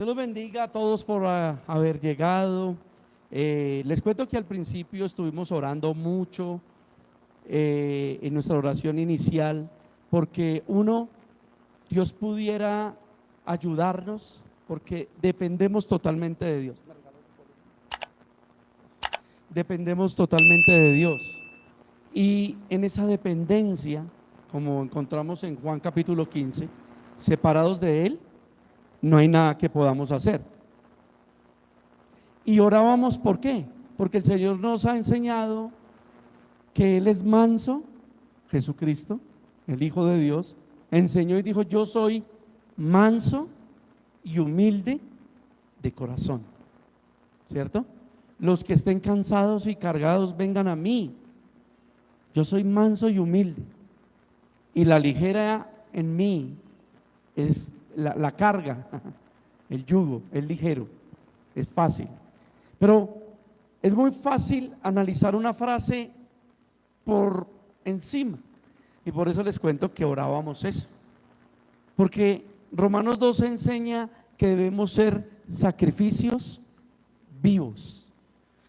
Dios los bendiga a todos por haber llegado. Les cuento que al principio estuvimos orando mucho en nuestra oración inicial, porque Dios pudiera ayudarnos, porque dependemos totalmente de Dios. Dependemos totalmente de Dios. Y en esa dependencia, como encontramos en Juan capítulo 15, separados de Él, no hay nada que podamos hacer. Y orábamos, ¿por qué? Porque el Señor nos ha enseñado que Él es manso, Jesucristo, el Hijo de Dios, enseñó y dijo: yo soy manso y humilde de corazón, ¿cierto? Los que estén cansados y cargados, vengan a mí. Yo soy manso y humilde, y la ligera en mí es la carga, el yugo es ligero, es fácil. Pero es muy fácil analizar una frase por encima, y por eso les cuento que orábamos eso, porque Romanos 12 enseña que debemos ser sacrificios vivos.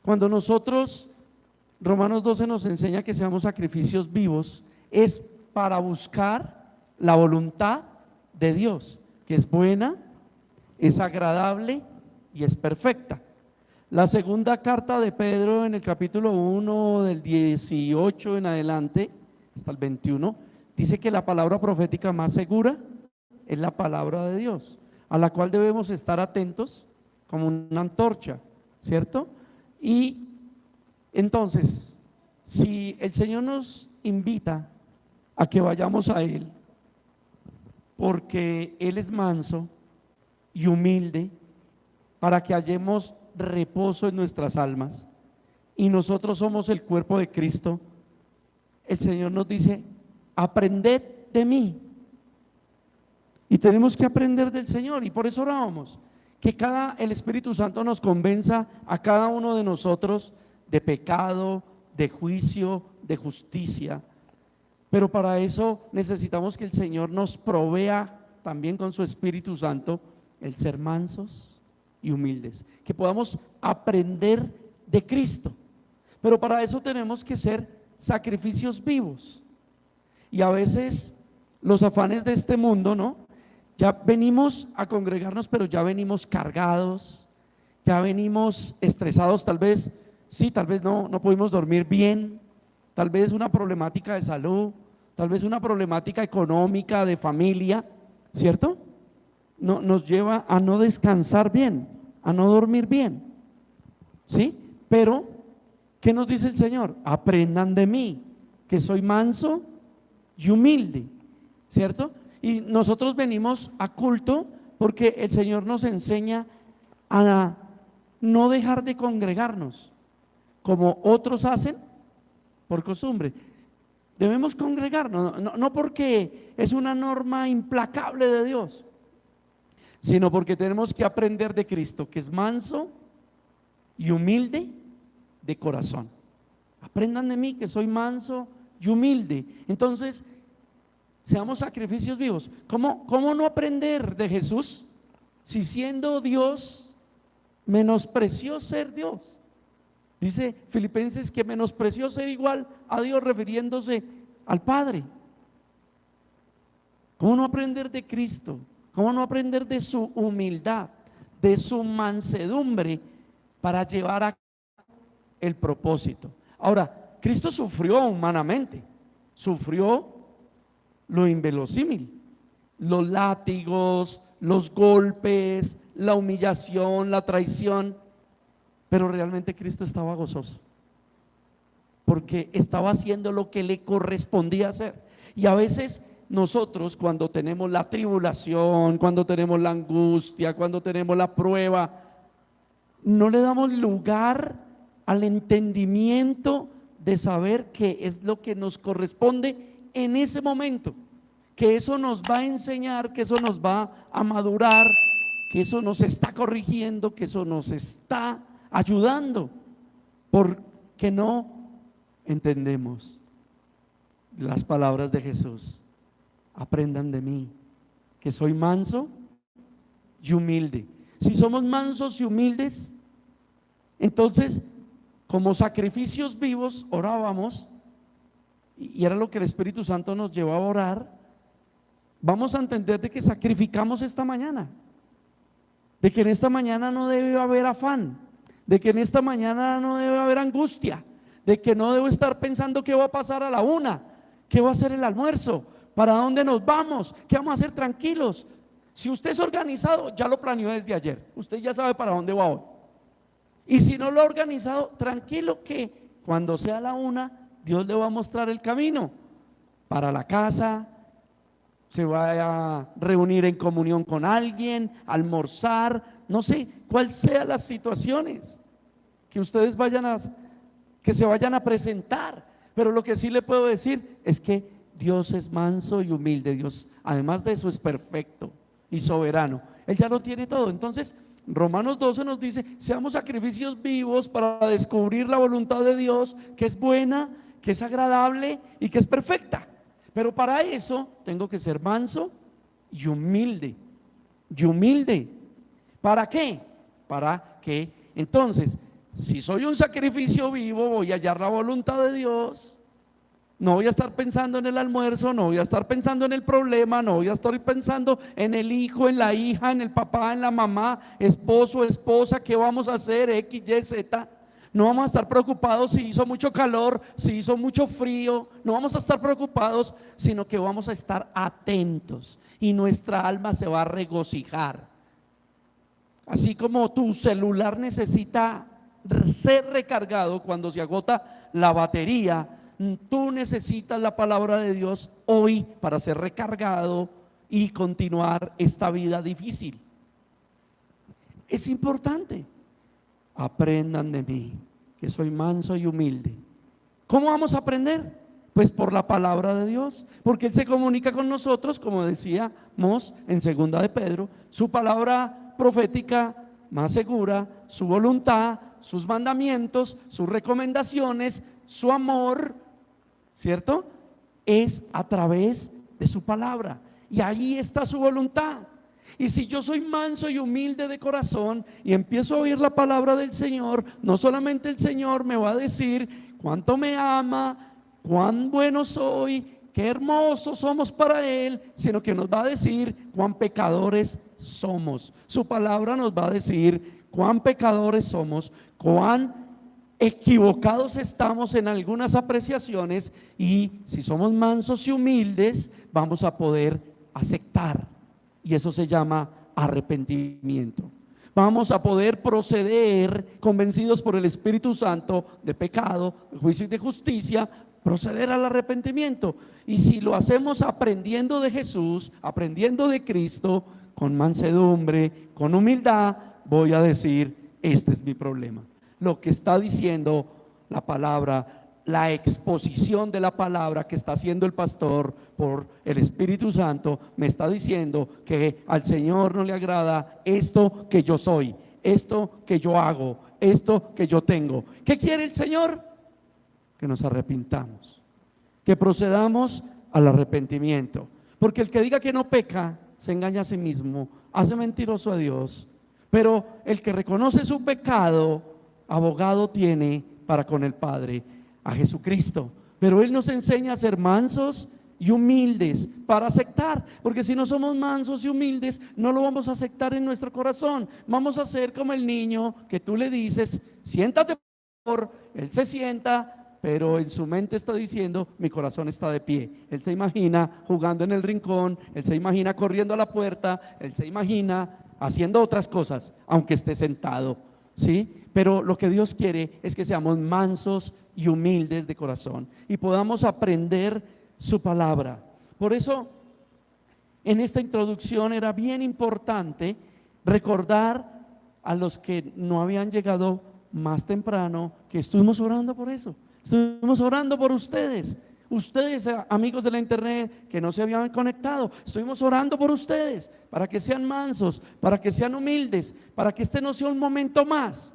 Cuando Romanos 12 nos enseña que seamos sacrificios vivos, es para buscar la voluntad de Dios, que es buena, es agradable y es perfecta. La segunda carta de Pedro, en el capítulo 1, del 18 en adelante hasta el 21, dice que la palabra profética más segura es la palabra de Dios, a la cual debemos estar atentos como una antorcha, ¿cierto? Y entonces, si el Señor nos invita a que vayamos a Él, porque Él es manso y humilde, para que hallemos reposo en nuestras almas, y nosotros somos el cuerpo de Cristo, el Señor nos dice: aprended de mí. Y tenemos que aprender del Señor, y por eso orábamos, que el Espíritu Santo nos convenza a cada uno de nosotros de pecado, de juicio, de justicia. Pero para eso necesitamos que el Señor nos provea también con su Espíritu Santo el ser mansos y humildes, que podamos aprender de Cristo. Pero para eso tenemos que ser sacrificios vivos. Y a veces los afanes de este mundo, ¿no? Ya venimos a congregarnos, pero ya venimos cargados, ya venimos estresados, tal vez no pudimos dormir bien, tal vez una problemática de salud, tal vez una problemática económica, de familia, ¿cierto? Nos lleva a no descansar bien, a no dormir bien, ¿sí? Pero, ¿qué nos dice el Señor? Aprendan de mí, que soy manso y humilde, ¿cierto? Y nosotros venimos a culto porque el Señor nos enseña a no dejar de congregarnos, como otros hacen por costumbre. Debemos congregarnos, no porque es una norma implacable de Dios, sino porque tenemos que aprender de Cristo, que es manso y humilde de corazón. Aprendan de mí, que soy manso y humilde. Entonces, seamos sacrificios vivos. ¿Cómo no aprender de Jesús si, siendo Dios, menospreció ser Dios? Dice Filipenses que menospreció ser igual a Dios, refiriéndose al Padre. ¿Cómo no aprender de Cristo? ¿Cómo no aprender de su humildad, de su mansedumbre, para llevar a el propósito? Ahora, Cristo sufrió humanamente, sufrió lo inverosímil, los látigos, los golpes, la humillación, la traición, pero realmente Cristo estaba gozoso, porque estaba haciendo lo que le correspondía hacer. Y a veces nosotros, cuando tenemos la tribulación, cuando tenemos la angustia, cuando tenemos la prueba, no le damos lugar al entendimiento de saber qué es lo que nos corresponde en ese momento, que eso nos va a enseñar, que eso nos va a madurar, que eso nos está corrigiendo, que eso nos está ayudando, porque no entendemos las palabras de Jesús. Aprendan de mí, que soy manso y humilde. si somos mansos y humildes, entonces como sacrificios vivos orábamos, y era lo que el Espíritu Santo nos llevó a orar. Vamos a entender de que sacrificamos esta mañana, de que en esta mañana no debe haber afán, de que en esta mañana no debe haber angustia, de que no debo estar pensando qué va a pasar a la 1, qué va a ser el almuerzo, para dónde nos vamos, qué vamos a hacer tranquilos. Si usted es organizado, ya lo planeó desde ayer, usted ya sabe para dónde va hoy. Y si no lo ha organizado, tranquilo que cuando sea la 1, Dios le va a mostrar el camino para la casa, se va a reunir en comunión con alguien, almorzar, no sé cuál sean las situaciones que ustedes que se vayan a presentar. Pero lo que sí le puedo decir es que Dios es manso y humilde. Dios, además de eso, es perfecto y soberano. Él ya lo tiene todo. Entonces, Romanos 12 nos dice: seamos sacrificios vivos para descubrir la voluntad de Dios, que es buena, que es agradable y que es perfecta. Pero para eso tengo que ser manso y humilde. Y humilde. ¿Para qué? Para que entonces, si soy un sacrificio vivo, voy a hallar la voluntad de Dios. No voy a estar pensando en el almuerzo, no voy a estar pensando en el problema, no voy a estar pensando en el hijo, en la hija, en el papá, en la mamá, esposo, esposa, qué vamos a hacer, X, Y, Z. No vamos a estar preocupados si hizo mucho calor, si hizo mucho frío. No vamos a estar preocupados, sino que vamos a estar atentos y nuestra alma se va a regocijar. Así como tu celular necesita ser recargado cuando se agota la batería, tú necesitas la palabra de Dios hoy para ser recargado y continuar esta vida difícil. Es importante. Aprendan de mí, que soy manso y humilde. ¿Cómo vamos a aprender? Pues por la palabra de Dios, porque Él se comunica con nosotros, como decíamos en 2 de Pedro, su palabra profética más segura, su voluntad, sus mandamientos, sus recomendaciones, su amor, ¿cierto? Es a través de su palabra, y ahí está su voluntad. Y si yo soy manso y humilde de corazón y empiezo a oír la palabra del Señor, no solamente el Señor me va a decir cuánto me ama, cuán bueno soy, qué hermosos somos para Él, sino que nos va a decir cuán pecadores somos. Su palabra nos va a decir cuán pecadores somos, cuán equivocados estamos en algunas apreciaciones, y si somos mansos y humildes vamos a poder aceptar. Y eso se llama arrepentimiento. Vamos a poder proceder convencidos por el Espíritu Santo de pecado, de juicio y de justicia, proceder al arrepentimiento. Y si lo hacemos aprendiendo de Jesús, aprendiendo de Cristo, con mansedumbre, con humildad, voy a decir: este es mi problema. Lo que está diciendo la palabra, la exposición de la palabra que está haciendo el pastor por el Espíritu Santo, me está diciendo que al Señor no le agrada esto que yo soy, esto que yo hago, esto que yo tengo. ¿Qué quiere el Señor? Que nos arrepintamos, que procedamos al arrepentimiento, porque el que diga que no peca se engaña a sí mismo, hace mentiroso a Dios. Pero el que reconoce su pecado, abogado tiene para con el Padre, a Jesucristo. Pero Él nos enseña a ser mansos y humildes para aceptar, porque si no somos mansos y humildes, no lo vamos a aceptar en nuestro corazón. Vamos a ser como el niño que tú le dices: siéntate, por favor. Él se sienta, pero en su mente está diciendo: mi corazón está de pie. Él se imagina jugando en el rincón, él se imagina corriendo a la puerta, él se imagina haciendo otras cosas, aunque esté sentado, ¿sí? Pero lo que Dios quiere es que seamos mansos y humildes de corazón y podamos aprender su palabra. Por eso, en esta introducción era bien importante recordar a los que no habían llegado más temprano que estuvimos orando por eso. Estuvimos orando por ustedes. Ustedes, amigos de la internet que no se habían conectado, estuvimos orando por ustedes para que sean mansos, para que sean humildes, para que este no sea un momento más.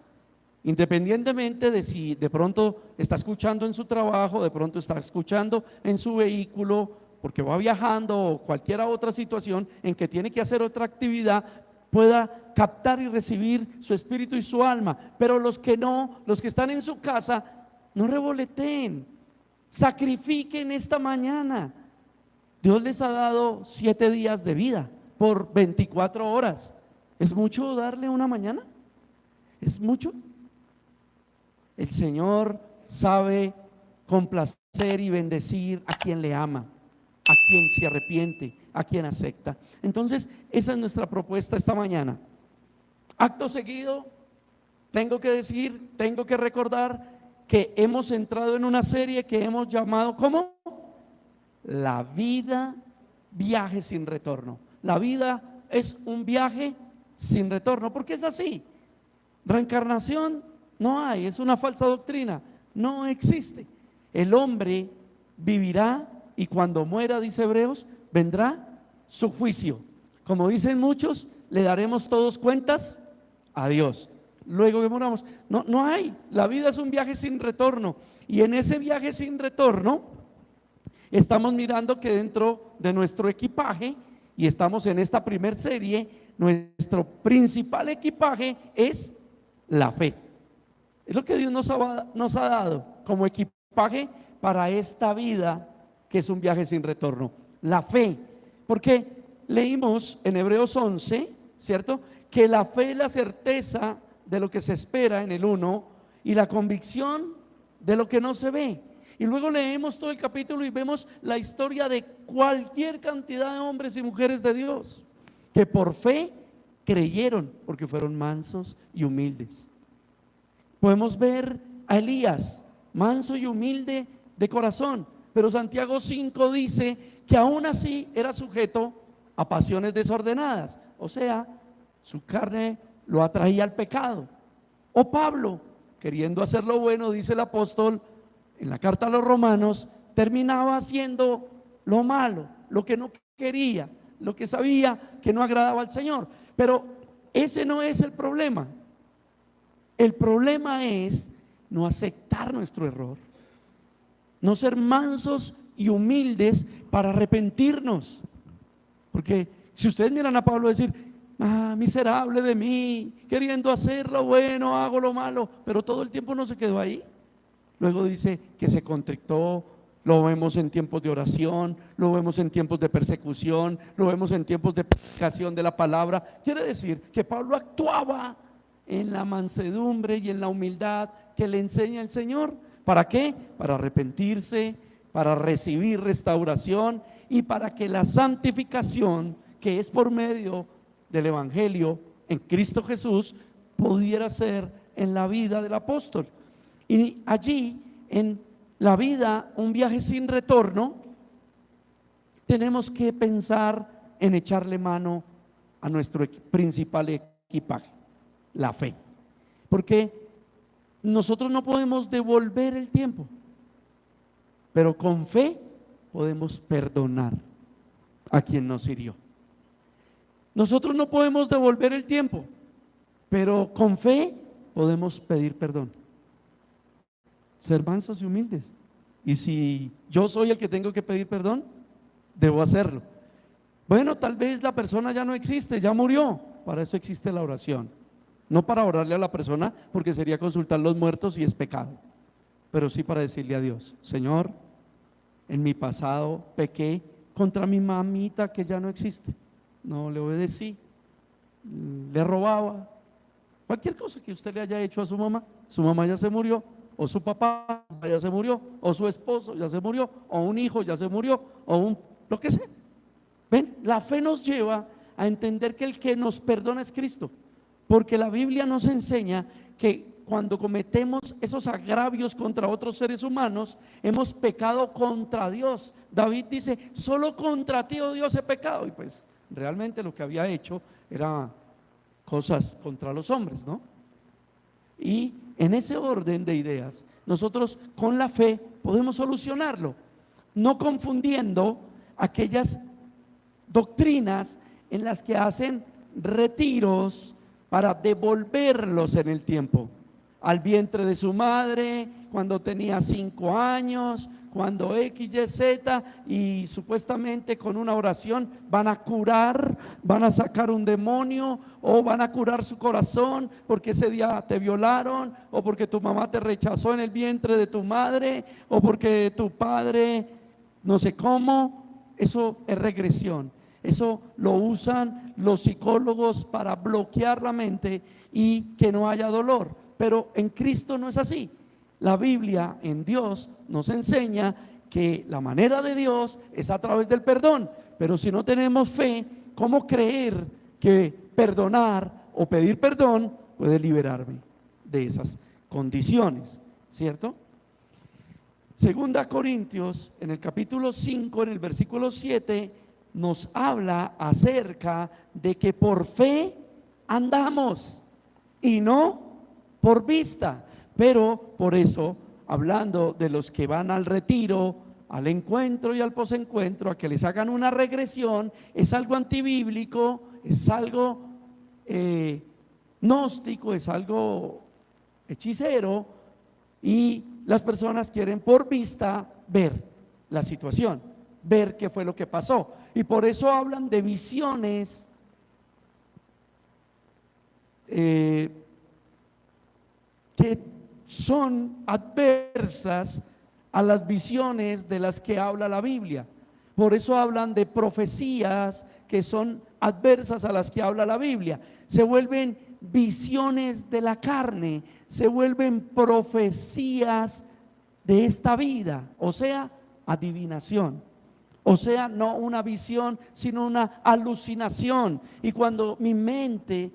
Independientemente de si de pronto está escuchando en su trabajo, de pronto está escuchando en su vehículo, porque va viajando, o cualquier otra situación en que tiene que hacer otra actividad, pueda captar y recibir su espíritu y su alma. Pero los que no, los que están en su casa, no revoloteen, sacrifiquen esta mañana. Dios les ha dado 7 días de vida por 24 horas. ¿Es mucho darle una mañana? ¿Es mucho? El Señor sabe complacer y bendecir a quien le ama, a quien se arrepiente, a quien acepta. Entonces, esa es nuestra propuesta esta mañana. Acto seguido, tengo que decir, tengo que recordar que hemos entrado en una serie que hemos llamado, ¿cómo? La vida, viaje sin retorno. La vida es un viaje sin retorno, porque es así. Reencarnación no hay, es una falsa doctrina, no existe. El hombre vivirá y cuando muera, dice Hebreos, vendrá su juicio. Como dicen muchos, le daremos todos cuentas a Dios. Luego que moramos, no hay. La vida es un viaje sin retorno. Y en ese viaje sin retorno, estamos mirando que dentro de nuestro equipaje, y estamos en esta primer serie, nuestro principal equipaje es la fe. Es lo que Dios nos ha dado como equipaje para esta vida que es un viaje sin retorno. La fe. Porque leímos en Hebreos 11, ¿cierto? Que la fe es la certeza de lo que se espera en el 1 y la convicción de lo que no se ve. Y luego leemos todo el capítulo y vemos la historia de cualquier cantidad de hombres y mujeres de Dios que por fe creyeron porque fueron mansos y humildes. Podemos ver a Elías, manso y humilde de corazón, pero Santiago 5 dice que aún así era sujeto a pasiones desordenadas, o sea, su carne lo atraía al pecado. O Pablo, queriendo hacer lo bueno, dice el apóstol en la carta a los Romanos, terminaba haciendo lo malo, lo que no quería, lo que sabía que no agradaba al Señor. Pero ese no es el problema. El problema es no aceptar nuestro error, no ser mansos y humildes para arrepentirnos. Porque si ustedes miran a Pablo decir, miserable de mí, queriendo hacer lo bueno, hago lo malo, pero todo el tiempo no se quedó ahí. Luego dice que se contrictó, lo vemos en tiempos de oración, lo vemos en tiempos de persecución, lo vemos en tiempos de predicación de la palabra. Quiere decir que Pablo actuaba en la mansedumbre y en la humildad que le enseña el Señor. ¿Para qué? Para arrepentirse, para recibir restauración y para que la santificación, que es por medio del Evangelio en Cristo Jesús, pudiera ser en la vida del apóstol. Y allí, en la vida, un viaje sin retorno, tenemos que pensar en echarle mano a nuestro principal equipaje, la fe. Porque nosotros no podemos devolver el tiempo, pero con fe podemos perdonar a quien nos hirió. Nosotros no podemos devolver el tiempo, pero con fe podemos pedir perdón. Ser mansos y humildes. Y si yo soy el que tengo que pedir perdón, debo hacerlo. Bueno, tal vez la persona ya no existe, ya murió. Para eso existe la oración. No para orarle a la persona, porque sería consultar los muertos y es pecado. Pero sí para decirle a Dios, Señor, en mi pasado pequé contra mi mamita que ya no existe. No le obedecí, le robaba. Cualquier cosa que usted le haya hecho a su mamá ya se murió. O su papá ya se murió, o su esposo ya se murió, o un hijo ya se murió, o lo que sea. Ven, la fe nos lleva a entender que el que nos perdona es Cristo, porque la Biblia nos enseña que cuando cometemos esos agravios contra otros seres humanos, hemos pecado contra Dios. David dice, solo contra ti, oh Dios, he pecado. Y pues realmente lo que había hecho era cosas contra los hombres, ¿no? Y en ese orden de ideas, nosotros con la fe podemos solucionarlo, no confundiendo aquellas doctrinas en las que hacen retiros para devolverlos en el tiempo. al vientre de su madre, cuando tenía 5 años, cuando X, Y, Z, y supuestamente con una oración van a curar, van a sacar un demonio, o van a curar su corazón porque ese día te violaron, o porque tu mamá te rechazó en el vientre de tu madre, o porque tu padre no sé cómo. Eso es regresión. Eso lo usan los psicólogos para bloquear la mente y que no haya dolor. Pero en Cristo no es así. La Biblia, en Dios, nos enseña que la manera de Dios es a través del perdón. Pero si no tenemos fe, ¿cómo creer que perdonar o pedir perdón puede liberarme de esas condiciones? ¿Cierto? Segunda Corintios, en el capítulo 5, en el versículo 7, nos habla acerca de que por fe andamos y no por vista. Pero por eso, hablando de los que van al retiro, al encuentro y al posencuentro, a que les hagan una regresión, es algo antibíblico, es algo gnóstico, es algo hechicero, y las personas quieren por vista ver la situación, ver qué fue lo que pasó, y por eso hablan de visiones que son adversas a las visiones de las que habla la Biblia. Por eso hablan de profecías que son adversas a las que habla la Biblia. Se vuelven visiones de la carne, se vuelven profecías de esta vida, o sea, adivinación. O sea, no una visión, sino una alucinación. Y cuando mi mente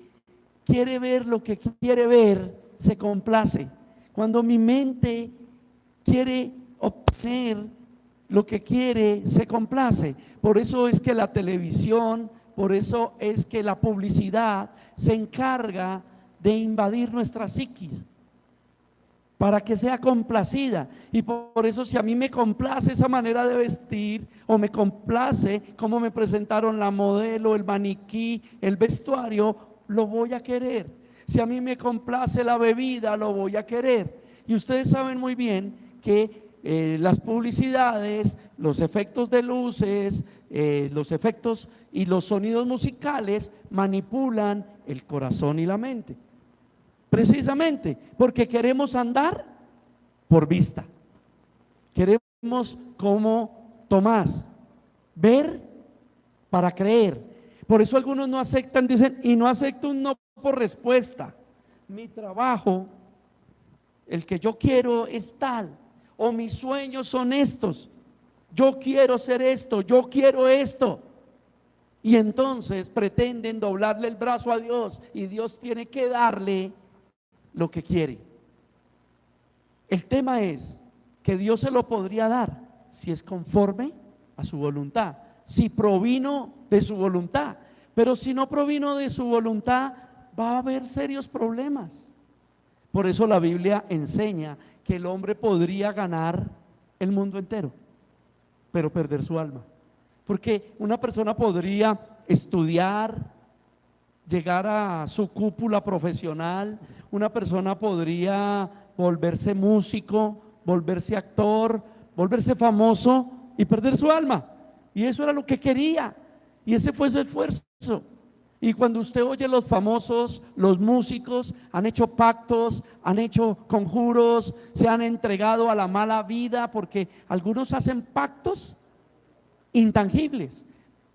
quiere ver lo que quiere ver, se complace. Cuando mi mente quiere obtener lo que quiere, se complace. Por eso es que la televisión, por eso es que la publicidad se encarga de invadir nuestra psiquis para que sea complacida. Y por eso, si a mí me complace esa manera de vestir, o me complace cómo me presentaron la modelo, el maniquí, el vestuario, lo voy a querer. Si a mí me complace la bebida, lo voy a querer. Y ustedes saben muy bien que las publicidades, los efectos de luces, los efectos y los sonidos musicales manipulan el corazón y la mente. Precisamente porque queremos andar por vista. Queremos, como Tomás, ver para creer. Por eso algunos no aceptan, dicen, y no acepto un no por respuesta. Mi trabajo, el que yo quiero es tal, o mis sueños son estos. Yo quiero ser esto, yo quiero esto. Y entonces pretenden doblarle el brazo a Dios, y Dios tiene que darle lo que quiere. El tema es que Dios se lo podría dar si es conforme a su voluntad, si provino de su voluntad. Pero si no provino de su voluntad, va a haber serios problemas. Por eso la Biblia enseña que el hombre podría ganar el mundo entero, pero perder su alma. Porque una persona podría estudiar, llegar a su cúpula profesional, una persona podría volverse músico, volverse actor, volverse famoso y perder su alma. Y eso era lo que quería, y ese fue su esfuerzo. Y cuando usted oye los famosos, los músicos, han hecho pactos, han hecho conjuros, se han entregado a la mala vida, porque algunos hacen pactos intangibles,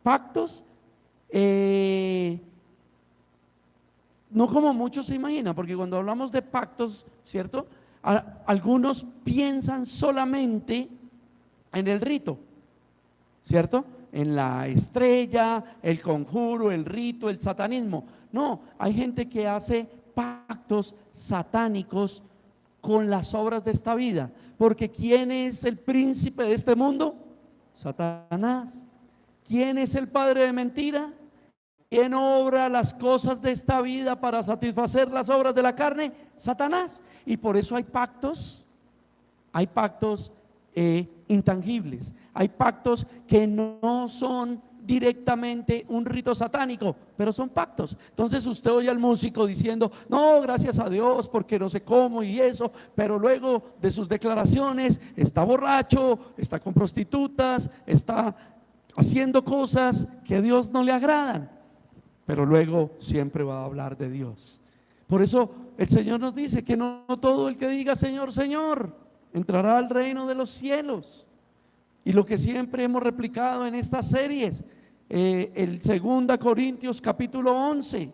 pactos no como muchos se imaginan, porque cuando hablamos de pactos, ¿cierto? Algunos piensan solamente en el rito, ¿cierto? En la estrella, el conjuro, el rito, el satanismo. No, hay gente que hace pactos satánicos con las obras de esta vida, porque ¿quién es el príncipe de este mundo? Satanás. ¿Quién es el padre de mentira? ¿Quién obra las cosas de esta vida para satisfacer las obras de la carne? Satanás. Y por eso hay pactos intangibles, hay pactos que no son directamente un rito satánico, pero son pactos. Entonces usted oye al músico diciendo, no, gracias a Dios, porque no sé cómo y eso, pero luego de sus declaraciones está borracho, está con prostitutas, está haciendo cosas que a Dios no le agradan, pero luego siempre va a hablar de Dios. Por eso el Señor nos dice que no todo el que diga Señor, Señor, entrará al reino de los cielos. Y lo que siempre hemos replicado en estas series, el 2 Corintios capítulo 11,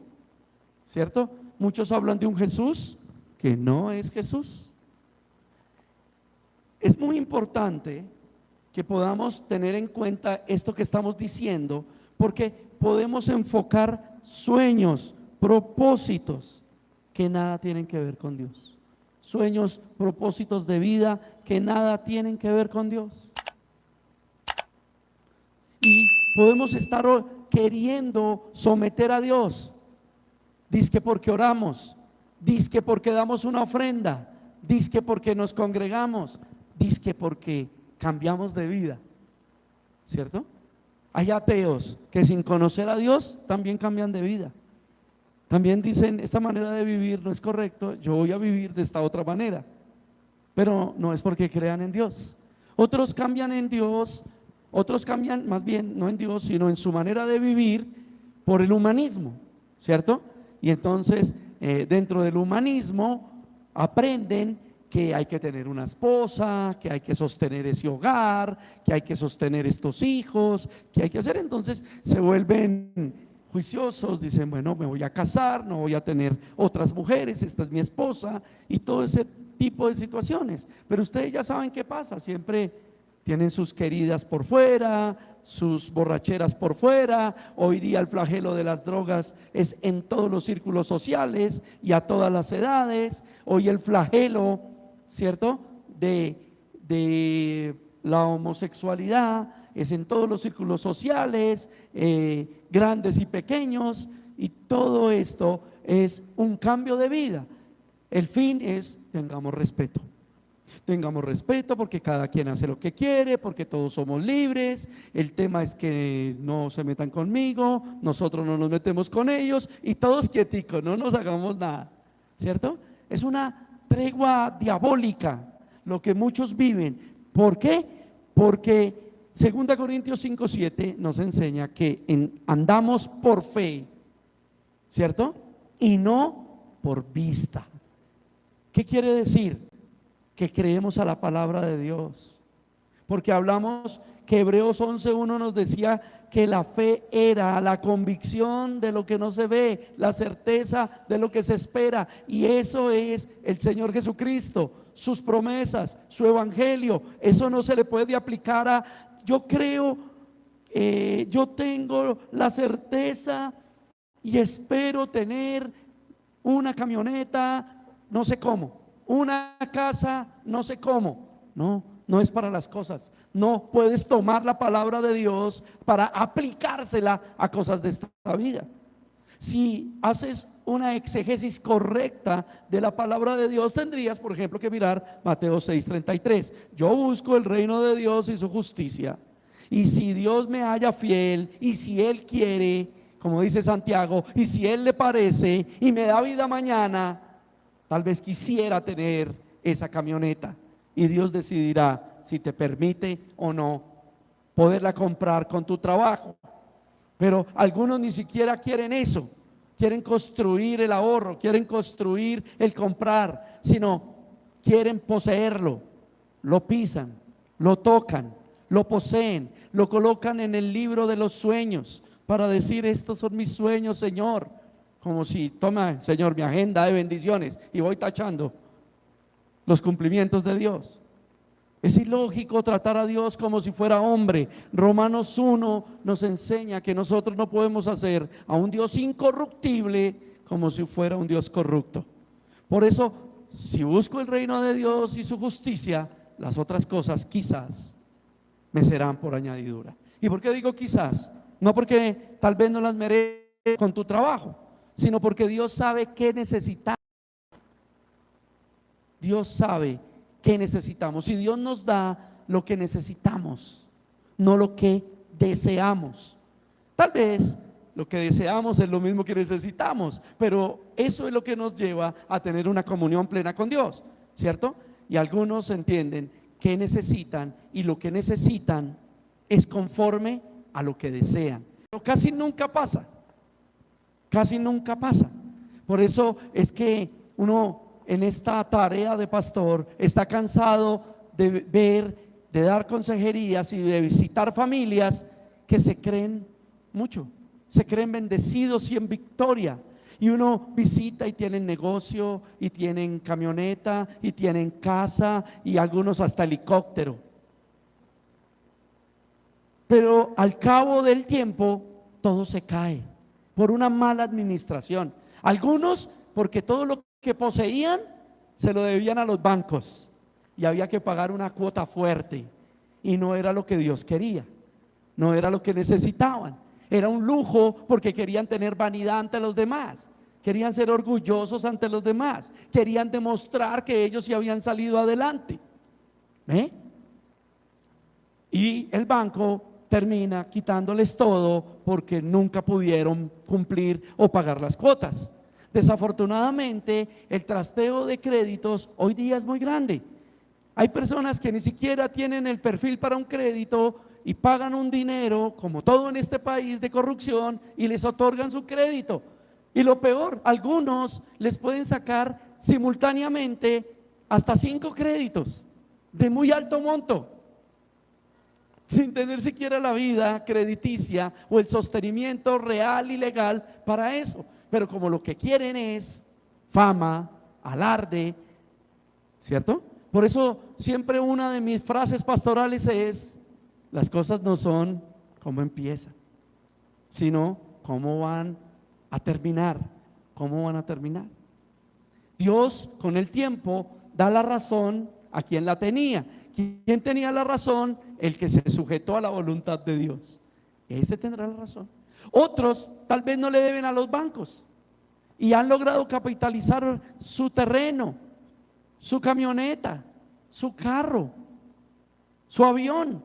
¿cierto? Muchos hablan de un Jesús que no es Jesús. Es muy importante que podamos tener en cuenta esto que estamos diciendo, porque podemos enfocar sueños, propósitos que nada tienen que ver con Dios. Sueños, propósitos de vida que nada tienen que ver con Dios. Y podemos estar queriendo someter a Dios, dizque porque oramos, dizque porque damos una ofrenda, dizque porque nos congregamos, dizque porque cambiamos de vida, ¿cierto? Hay ateos que sin conocer a Dios también cambian de vida. También dicen, esta manera de vivir no es correcto, yo voy a vivir de esta otra manera. Pero no es porque crean en Dios. Otros cambian en Dios, otros cambian más bien no en Dios, sino en su manera de vivir por el humanismo, ¿cierto? Y entonces dentro del humanismo aprenden que hay que tener una esposa, que hay que sostener ese hogar, que hay que sostener estos hijos, que hay que hacer. Entonces se vuelven juiciosos, dicen, bueno, me voy a casar, no voy a tener otras mujeres, esta es mi esposa, y todo ese tipo de situaciones. Pero ustedes ya saben qué pasa, siempre tienen sus queridas por fuera, sus borracheras por fuera. Hoy día el flagelo de las drogas es en todos los círculos sociales y a todas las edades. Hoy el flagelo, ¿cierto?, de la homosexualidad es en todos los círculos sociales, grandes y pequeños, y todo esto es un cambio de vida. El fin es, tengamos respeto porque cada quien hace lo que quiere, porque todos somos libres. El tema es que no se metan conmigo, nosotros no nos metemos con ellos, y todos quieticos, no nos hagamos nada, ¿cierto? Es una tregua diabólica lo que muchos viven. ¿Por qué? Porque 2 Corintios 5:7 nos enseña que andamos por fe, ¿cierto? Y no por vista. ¿Qué quiere decir? Que creemos a la palabra de Dios. Porque hablamos que Hebreos 11:1 nos decía que la fe era la convicción de lo que no se ve, la certeza de lo que se espera, y eso es el Señor Jesucristo, sus promesas, su evangelio. Eso no se le puede aplicar a yo creo, yo tengo la certeza y espero tener una camioneta, no sé cómo, una casa, no sé cómo. No es para las cosas. No puedes tomar la palabra de Dios para aplicársela a cosas de esta vida. Si haces una exegesis correcta de la palabra de Dios, tendrías, por ejemplo, que mirar Mateo 6:33. Yo busco el reino de Dios y su justicia, y si Dios me halla fiel, y si Él quiere, como dice Santiago, y si Él le parece y me da vida mañana, tal vez quisiera tener esa camioneta, y Dios decidirá si te permite o no poderla comprar con tu trabajo. Pero algunos ni siquiera quieren eso, quieren construir el ahorro, quieren construir el comprar, sino quieren poseerlo. Lo pisan, lo tocan, lo poseen, lo colocan en el libro de los sueños para decir, estos son mis sueños, Señor. Como si, toma, Señor, mi agenda de bendiciones, y voy tachando los cumplimientos de Dios. Es ilógico tratar a Dios como si fuera hombre. Romanos 1 nos enseña que nosotros no podemos hacer a un Dios incorruptible como si fuera un Dios corrupto. Por eso, si busco el reino de Dios y su justicia, las otras cosas quizás me serán por añadidura. ¿Y por qué digo quizás? No porque tal vez no las merezca con tu trabajo, sino porque Dios sabe qué necesitamos. Dios sabe qué necesitamos, y Dios nos da lo que necesitamos, no lo que deseamos. Tal vez lo que deseamos es lo mismo que necesitamos, pero eso es lo que nos lleva a tener una comunión plena con Dios, ¿cierto? Y algunos entienden que necesitan y lo que necesitan es conforme a lo que desean, pero casi nunca pasa, casi nunca pasa. Por eso es que uno en esta tarea de pastor está cansado de ver, de dar consejerías y de visitar familias que se creen mucho, se creen bendecidos y en victoria. Y uno visita y tienen negocio, y tienen camioneta, y tienen casa, y algunos hasta helicóptero. Pero al cabo del tiempo todo se cae por una mala administración. Algunos porque todo lo que poseían se lo debían a los bancos y había que pagar una cuota fuerte, y no era lo que Dios quería, no era lo que necesitaban. Era un lujo porque querían tener vanidad ante los demás, querían ser orgullosos ante los demás, querían demostrar que ellos sí habían salido adelante. Y el banco termina quitándoles todo porque nunca pudieron cumplir o pagar las cuotas. Desafortunadamente, el trasteo de créditos hoy día es muy grande. Hay personas que ni siquiera tienen el perfil para un crédito y pagan un dinero, como todo en este país, de corrupción, y les otorgan su crédito. Y lo peor, algunos les pueden sacar simultáneamente hasta 5 créditos de muy alto monto, sin tener siquiera la vida crediticia o el sostenimiento real y legal para eso. Pero como lo que quieren es fama, alarde, ¿cierto? Por eso siempre una de mis frases pastorales es: las cosas no son cómo empiezan, sino cómo van a terminar, cómo van a terminar. Dios con el tiempo da la razón a quien la tenía. ¿Quién tenía la razón? El que se sujetó a la voluntad de Dios. Ese tendrá la razón. Otros tal vez no le deben a los bancos y han logrado capitalizar su terreno, su camioneta, su carro, su avión,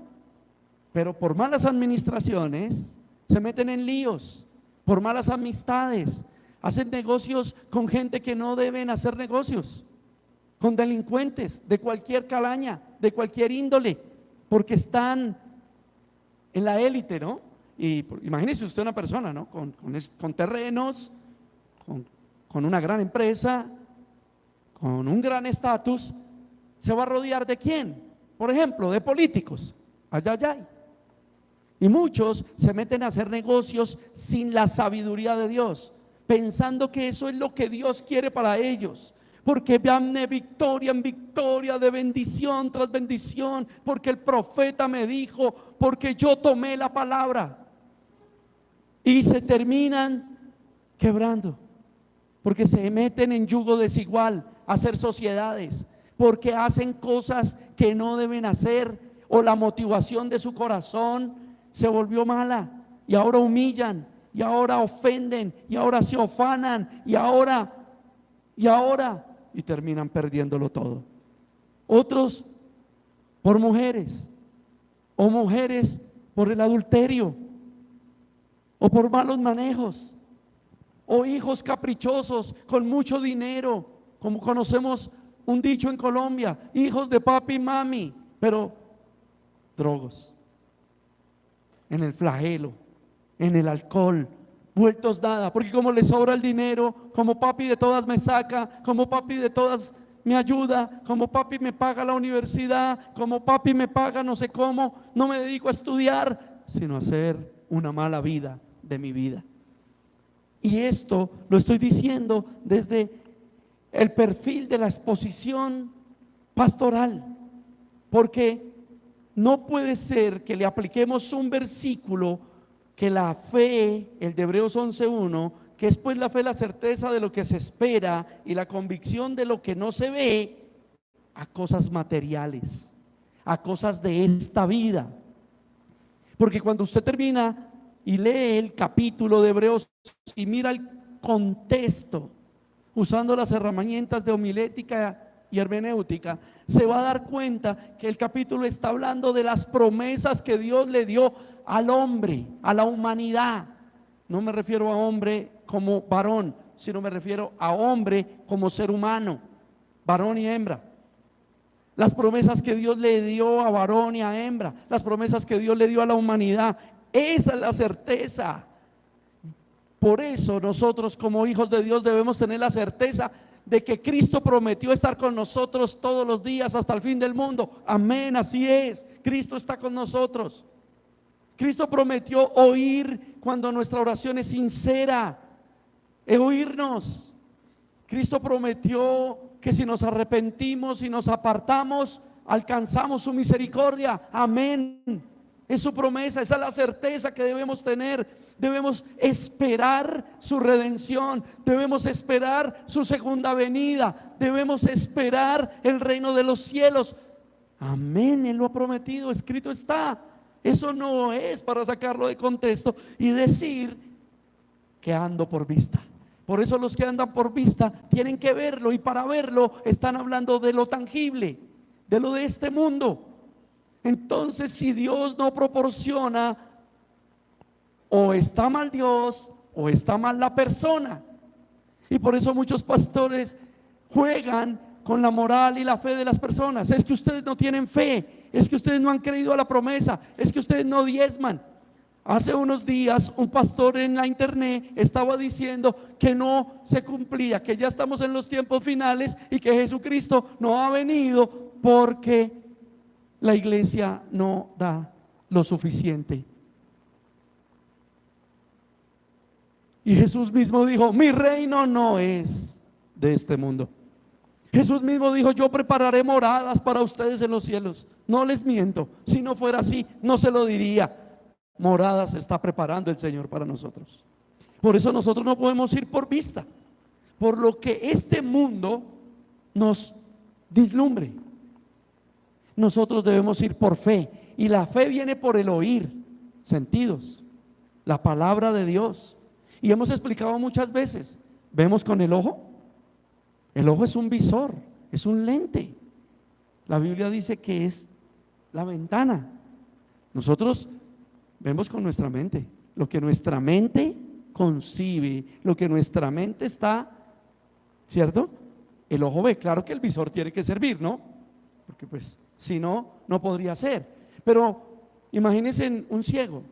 pero por malas administraciones se meten en líos, por malas amistades, hacen negocios con gente que no deben hacer negocios, con delincuentes de cualquier calaña, de cualquier índole, porque están en la élite, ¿no? Y imagínese usted una persona, ¿no? Con terrenos, con una gran empresa, con un gran estatus, ¿se va a rodear de quién? Por ejemplo, de políticos. Ay, ay, ay. Y muchos se meten a hacer negocios sin la sabiduría de Dios, pensando que eso es lo que Dios quiere para ellos, porque van de victoria en victoria, de bendición tras bendición, porque el profeta me dijo, porque yo tomé la palabra, y se terminan quebrando, porque se meten en yugo desigual, a hacer sociedades, porque hacen cosas que no deben hacer, o la motivación de su corazón se volvió mala, y ahora humillan, y ahora ofenden, y ahora se ufanan, y ahora, y terminan perdiéndolo todo. Otros por mujeres, o mujeres por el adulterio, o por malos manejos, o hijos caprichosos con mucho dinero, como conocemos un dicho en Colombia: hijos de papi y mami, pero drogos, en el flagelo, en el alcohol, vueltos nada, porque como les sobra el dinero, como papi de todas me saca, como papi de todas me ayuda, como papi me paga la universidad, como papi me paga no sé cómo, no me dedico a estudiar, sino a hacer una mala vida de mi vida. Y esto lo estoy diciendo desde el perfil de la exposición pastoral, porque no puede ser que le apliquemos un versículo que la fe, el de Hebreos 11:1, que es pues la fe, la certeza de lo que se espera y la convicción de lo que no se ve, a cosas materiales, a cosas de esta vida. Porque cuando usted termina y lee el capítulo de Hebreos y mira el contexto, usando las herramientas de homilética y hermenéutica, se va a dar cuenta que el capítulo está hablando de las promesas que Dios le dio al hombre, a la humanidad. No me refiero a hombre como varón, sino me refiero a hombre como ser humano, varón y hembra. Las promesas que Dios le dio a varón y a hembra, las promesas que Dios le dio a la humanidad, esa es la certeza. Por eso nosotros como hijos de Dios debemos tener la certeza de que Cristo prometió estar con nosotros todos los días hasta el fin del mundo. Amén, así es. Cristo está con nosotros. Cristo prometió oír cuando nuestra oración es sincera, oírnos. Cristo prometió que si nos arrepentimos y nos apartamos, alcanzamos su misericordia. Amén. Es su promesa, esa es la certeza que debemos tener. Debemos esperar su redención, debemos esperar su segunda venida, debemos esperar el reino de los cielos. Amén, Él lo ha prometido, escrito está. Eso no es para sacarlo de contexto y decir que ando por vista. Por eso los que andan por vista tienen que verlo, y para verlo están hablando de lo tangible, de lo de este mundo. Entonces, si Dios no proporciona, o está mal Dios o está mal la persona. Y por eso muchos pastores juegan con la moral y la fe de las personas. Es que ustedes no tienen fe, es que ustedes no han creído a la promesa, es que ustedes no diezman. Hace unos días un pastor en la internet estaba diciendo que no se cumplía, que ya estamos en los tiempos finales y que Jesucristo no ha venido porque la iglesia no da lo suficiente. Y Jesús mismo dijo: mi reino no es de este mundo. Jesús mismo dijo: yo prepararé moradas para ustedes en los cielos. No les miento, si no fuera así, no se lo diría. Moradas está preparando el Señor para nosotros. Por eso nosotros no podemos ir por vista, por lo que este mundo nos vislumbre. Nosotros debemos ir por fe, y la fe viene por el oír, sentidos, la palabra de Dios. Y hemos explicado muchas veces, vemos con el ojo es un visor, es un lente. La Biblia dice que es la ventana. Nosotros vemos con nuestra mente, lo que nuestra mente concibe, lo que nuestra mente está, ¿cierto? El ojo ve, claro que el visor tiene que servir, ¿no? Porque pues si no, no podría ser. Pero imagínense un ciego,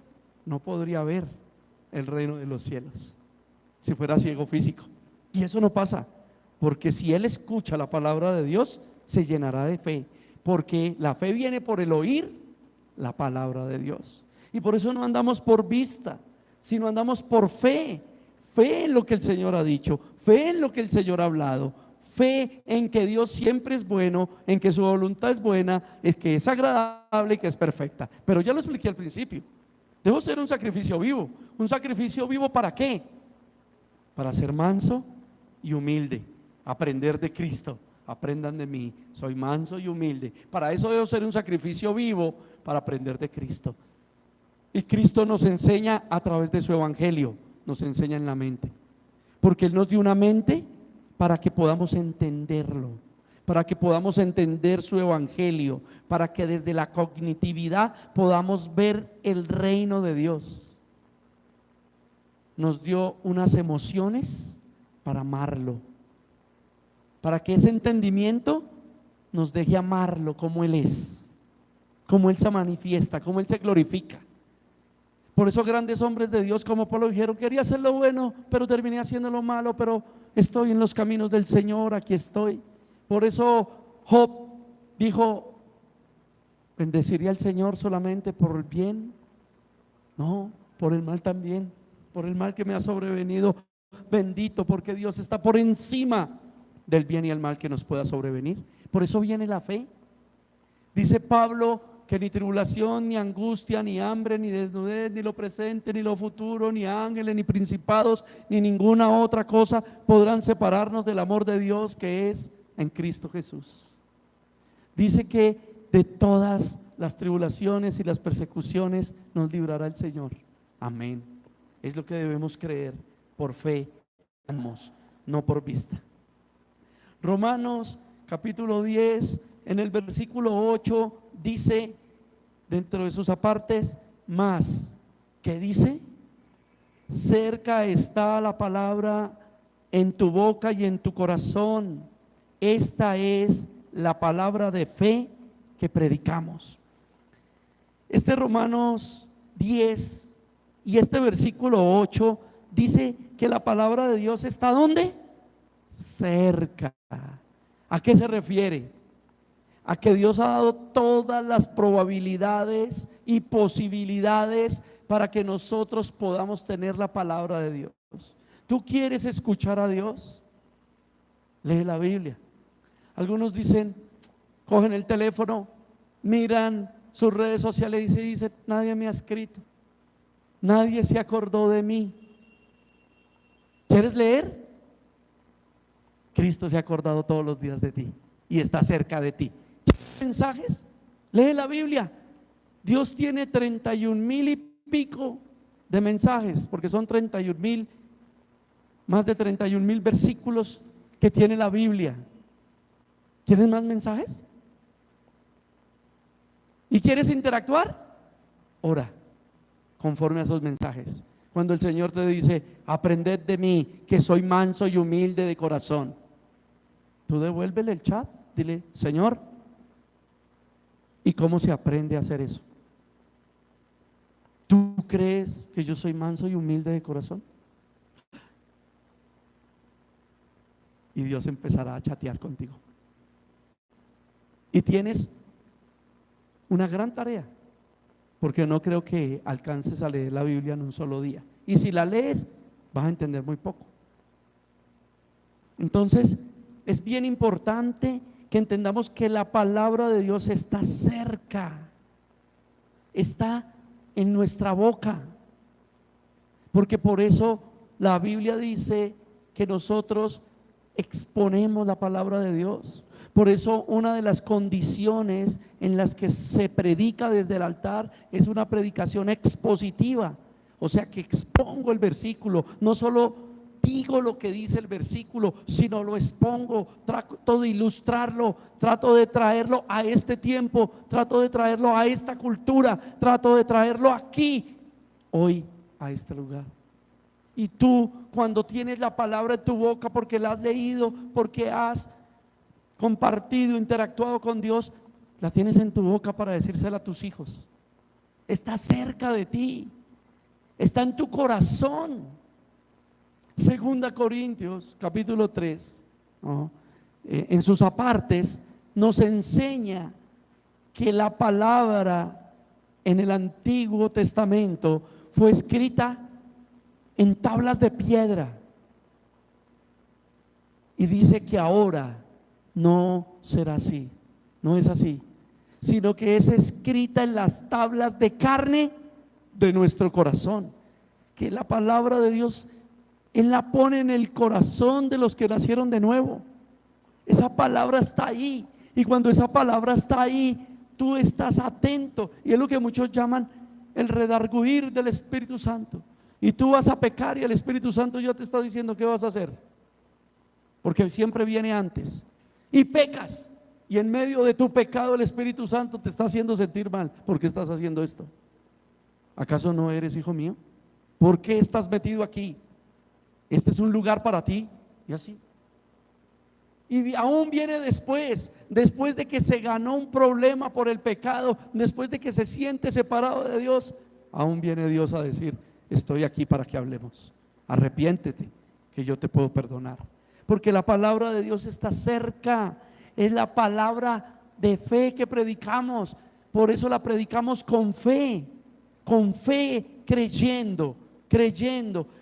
no podría ver el reino de los cielos si fuera ciego físico. Y eso no pasa, porque si él escucha la palabra de Dios, se llenará de fe, porque la fe viene por el oír la palabra de Dios. Y por eso no andamos por vista, sino andamos por fe. Fe en lo que el Señor ha dicho, fe en lo que el Señor ha hablado, fe en que Dios siempre es bueno, en que su voluntad es buena, es que es agradable y que es perfecta. Pero ya lo expliqué al principio. Debo ser un sacrificio vivo. ¿Un sacrificio vivo para qué? Para ser manso y humilde, aprender de Cristo. Aprendan de mí, soy manso y humilde. Para eso debo ser un sacrificio vivo, para aprender de Cristo. Y Cristo nos enseña a través de su evangelio, nos enseña en la mente, porque Él nos dio una mente para que podamos entenderlo, para que podamos entender su evangelio, para que desde la cognitividad podamos ver el reino de Dios. Nos dio unas emociones para amarlo, para que ese entendimiento nos deje amarlo como Él es, como Él se manifiesta, como Él se glorifica. Por eso grandes hombres de Dios como Pablo dijeron: quería hacer lo bueno, pero terminé haciendo lo malo, pero estoy en los caminos del Señor, aquí estoy. Por eso Job dijo: ¿bendeciré al Señor solamente por el bien? No, por el mal también, por el mal que me ha sobrevenido. Bendito, porque Dios está por encima del bien y el mal que nos pueda sobrevenir. Por eso viene la fe. Dice Pablo que ni tribulación, ni angustia, ni hambre, ni desnudez, ni lo presente, ni lo futuro, ni ángeles, ni principados, ni ninguna otra cosa podrán separarnos del amor de Dios que es en Cristo Jesús. Dice que de todas las tribulaciones y las persecuciones nos librará el Señor. Amén. Es lo que debemos creer, por fe, no por vista. Romanos capítulo 10, en el versículo 8, dice, dentro de sus apartes, más, ¿qué dice? Cerca está la palabra en tu boca y en tu corazón. Esta es la palabra de fe que predicamos. Este Romanos 10 y este versículo 8 dice que la palabra de Dios está ¿dónde? Cerca. ¿A qué se refiere? A que Dios ha dado todas las probabilidades y posibilidades para que nosotros podamos tener la palabra de Dios. ¿Tú quieres escuchar a Dios? Lee la Biblia. Algunos dicen, cogen el teléfono, miran sus redes sociales y dicen, nadie me ha escrito, nadie se acordó de mí. ¿Quieres leer? Cristo se ha acordado todos los días de ti y está cerca de ti. ¿Mensajes? Lee la Biblia. Dios tiene 31,000 y pico de mensajes, porque son 31,000, más de 31,000 versículos que tiene la Biblia. ¿Quieres más mensajes? ¿Y quieres interactuar? Ora conforme a esos mensajes. Cuando el Señor te dice, aprended de mí, que soy manso y humilde de corazón, tú devuélvele el chat, dile, Señor, ¿y cómo se aprende a hacer eso? ¿Tú crees que yo soy manso y humilde de corazón? Y Dios empezará a chatear contigo. Y tienes una gran tarea, porque no creo que alcances a leer la Biblia en un solo día. Y si la lees, vas a entender muy poco. Entonces, es bien importante que entendamos que la palabra de Dios está cerca, está en nuestra boca, porque por eso la Biblia dice que nosotros exponemos la palabra de Dios. Por eso una de las condiciones en las que se predica desde el altar es una predicación expositiva, o sea que expongo el versículo, no solo digo lo que dice el versículo, sino lo expongo, trato de ilustrarlo, trato de traerlo a este tiempo, trato de traerlo a esta cultura, trato de traerlo aquí, hoy, a este lugar. Y tú, cuando tienes la palabra en tu boca, porque la has leído, porque has compartido, interactuado con Dios, la tienes en tu boca para decírsela a tus hijos. Está cerca de ti, está en tu corazón. Segunda Corintios capítulo 3, ¿no? En sus apartes nos enseña que la palabra en el Antiguo Testamento fue escrita en tablas de piedra, y dice que ahora no será así, no es así, sino que es escrita en las tablas de carne de nuestro corazón, que la palabra de Dios Él la pone en el corazón de los que nacieron de nuevo. Esa palabra está ahí, y cuando esa palabra está ahí, tú estás atento, y es lo que muchos llaman el redarguir del Espíritu Santo. Y tú vas a pecar y el Espíritu Santo ya te está diciendo qué vas a hacer, porque siempre viene antes. Y pecas, y en medio de tu pecado el Espíritu Santo te está haciendo sentir mal. ¿Por qué estás haciendo esto? ¿Acaso no eres hijo mío? ¿Por qué estás metido aquí? Este es un lugar para ti. Y así. Y aún viene después de que se ganó un problema por el pecado, después de que se siente separado de Dios, aún viene Dios a decir, estoy aquí para que hablemos, arrepiéntete, que yo te puedo perdonar. Porque la palabra de Dios está cerca, es la palabra de fe que predicamos. Por eso la predicamos con fe, creyendo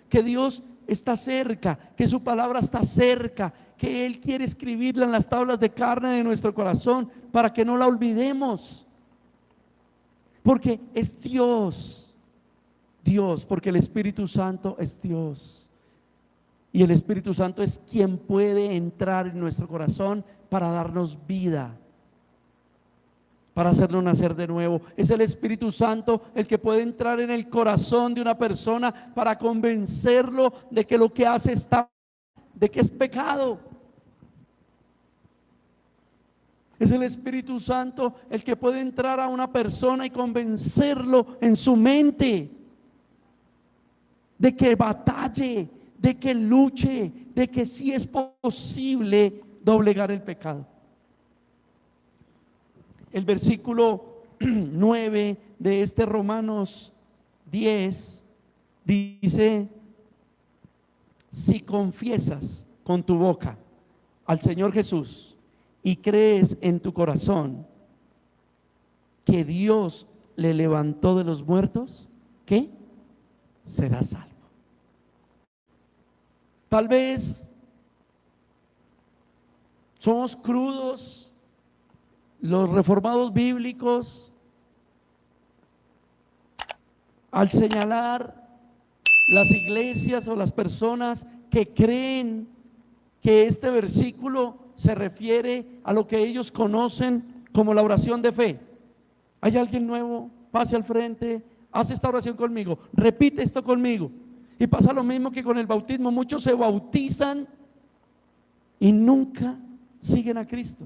que Dios está cerca, que su palabra está cerca, que Él quiere escribirla en las tablas de carne de nuestro corazón para que no la olvidemos, porque es Dios, porque el Espíritu Santo es Dios, y el Espíritu Santo es quien puede entrar en nuestro corazón para darnos vida, para hacernos nacer de nuevo. Es el Espíritu Santo el que puede entrar en el corazón de una persona para convencerlo de que lo que hace está, de que es pecado. Es el Espíritu Santo el que puede entrar a una persona y convencerlo en su mente de que batalle, de que luche, de que sí es posible doblegar el pecado. El versículo 9 de este Romanos 10 dice: si confiesas con tu boca al Señor Jesús y crees en tu corazón que Dios le levantó de los muertos, ¿qué? Serás salvo. Tal vez somos crudos los reformados bíblicos al señalar las iglesias o las personas que creen que este versículo se refiere a lo que ellos conocen como la oración de fe. ¿Hay alguien nuevo? Pase al frente, haz esta oración conmigo, repite esto conmigo. Y pasa lo mismo que con el bautismo. Muchos se bautizan y nunca siguen a Cristo,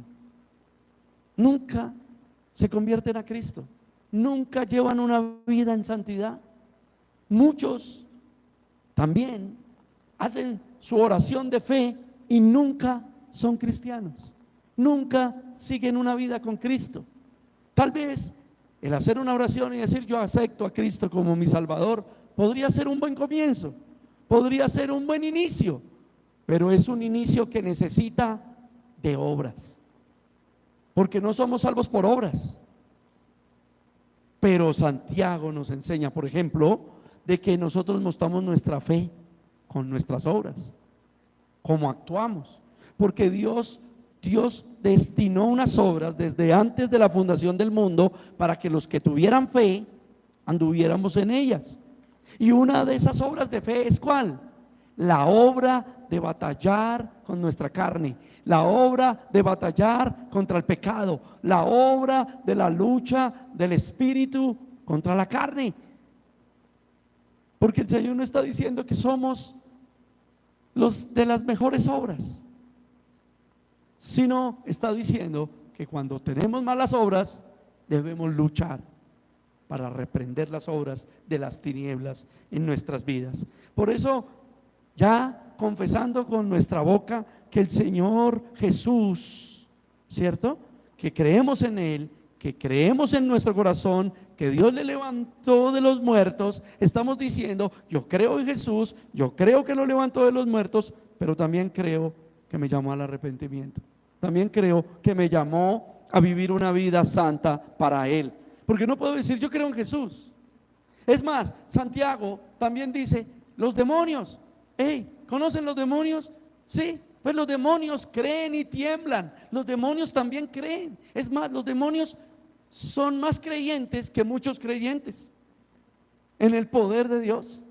nunca se convierten a Cristo, nunca llevan una vida en santidad. Muchos también hacen su oración de fe y nunca son cristianos, nunca siguen una vida con Cristo. Tal vez el hacer una oración y decir yo acepto a Cristo como mi Salvador podría ser un buen comienzo, podría ser un buen inicio, pero es un inicio que necesita de obras, porque no somos salvos por obras. Pero Santiago nos enseña, por ejemplo, de que nosotros mostramos nuestra fe con nuestras obras, cómo actuamos, porque Dios destinó unas obras desde antes de la fundación del mundo para que los que tuvieran fe anduviéramos en ellas. Y una de esas obras de fe es ¿cuál? La obra de batallar con nuestra carne, la obra de batallar contra el pecado, la obra de la lucha del espíritu contra la carne. Porque el Señor no está diciendo que somos los de las mejores obras, sino está diciendo que cuando tenemos malas obras debemos luchar para reprender las obras de las tinieblas en nuestras vidas. Por eso, ya confesando con nuestra boca que el Señor Jesús, ¿cierto?, que creemos en Él, que creemos en nuestro corazón que Dios le levantó de los muertos, estamos diciendo yo creo en Jesús, yo creo que lo levantó de los muertos, pero también creo que me llamó al arrepentimiento, también creo que me llamó a vivir una vida santa para Él. Porque no puedo decir yo creo en Jesús. Es más, Santiago también dice los demonios, ¿conocen los demonios? Sí, pues los demonios creen y tiemblan. Los demonios también creen. Es más, los demonios son más creyentes que muchos creyentes en el poder de Dios,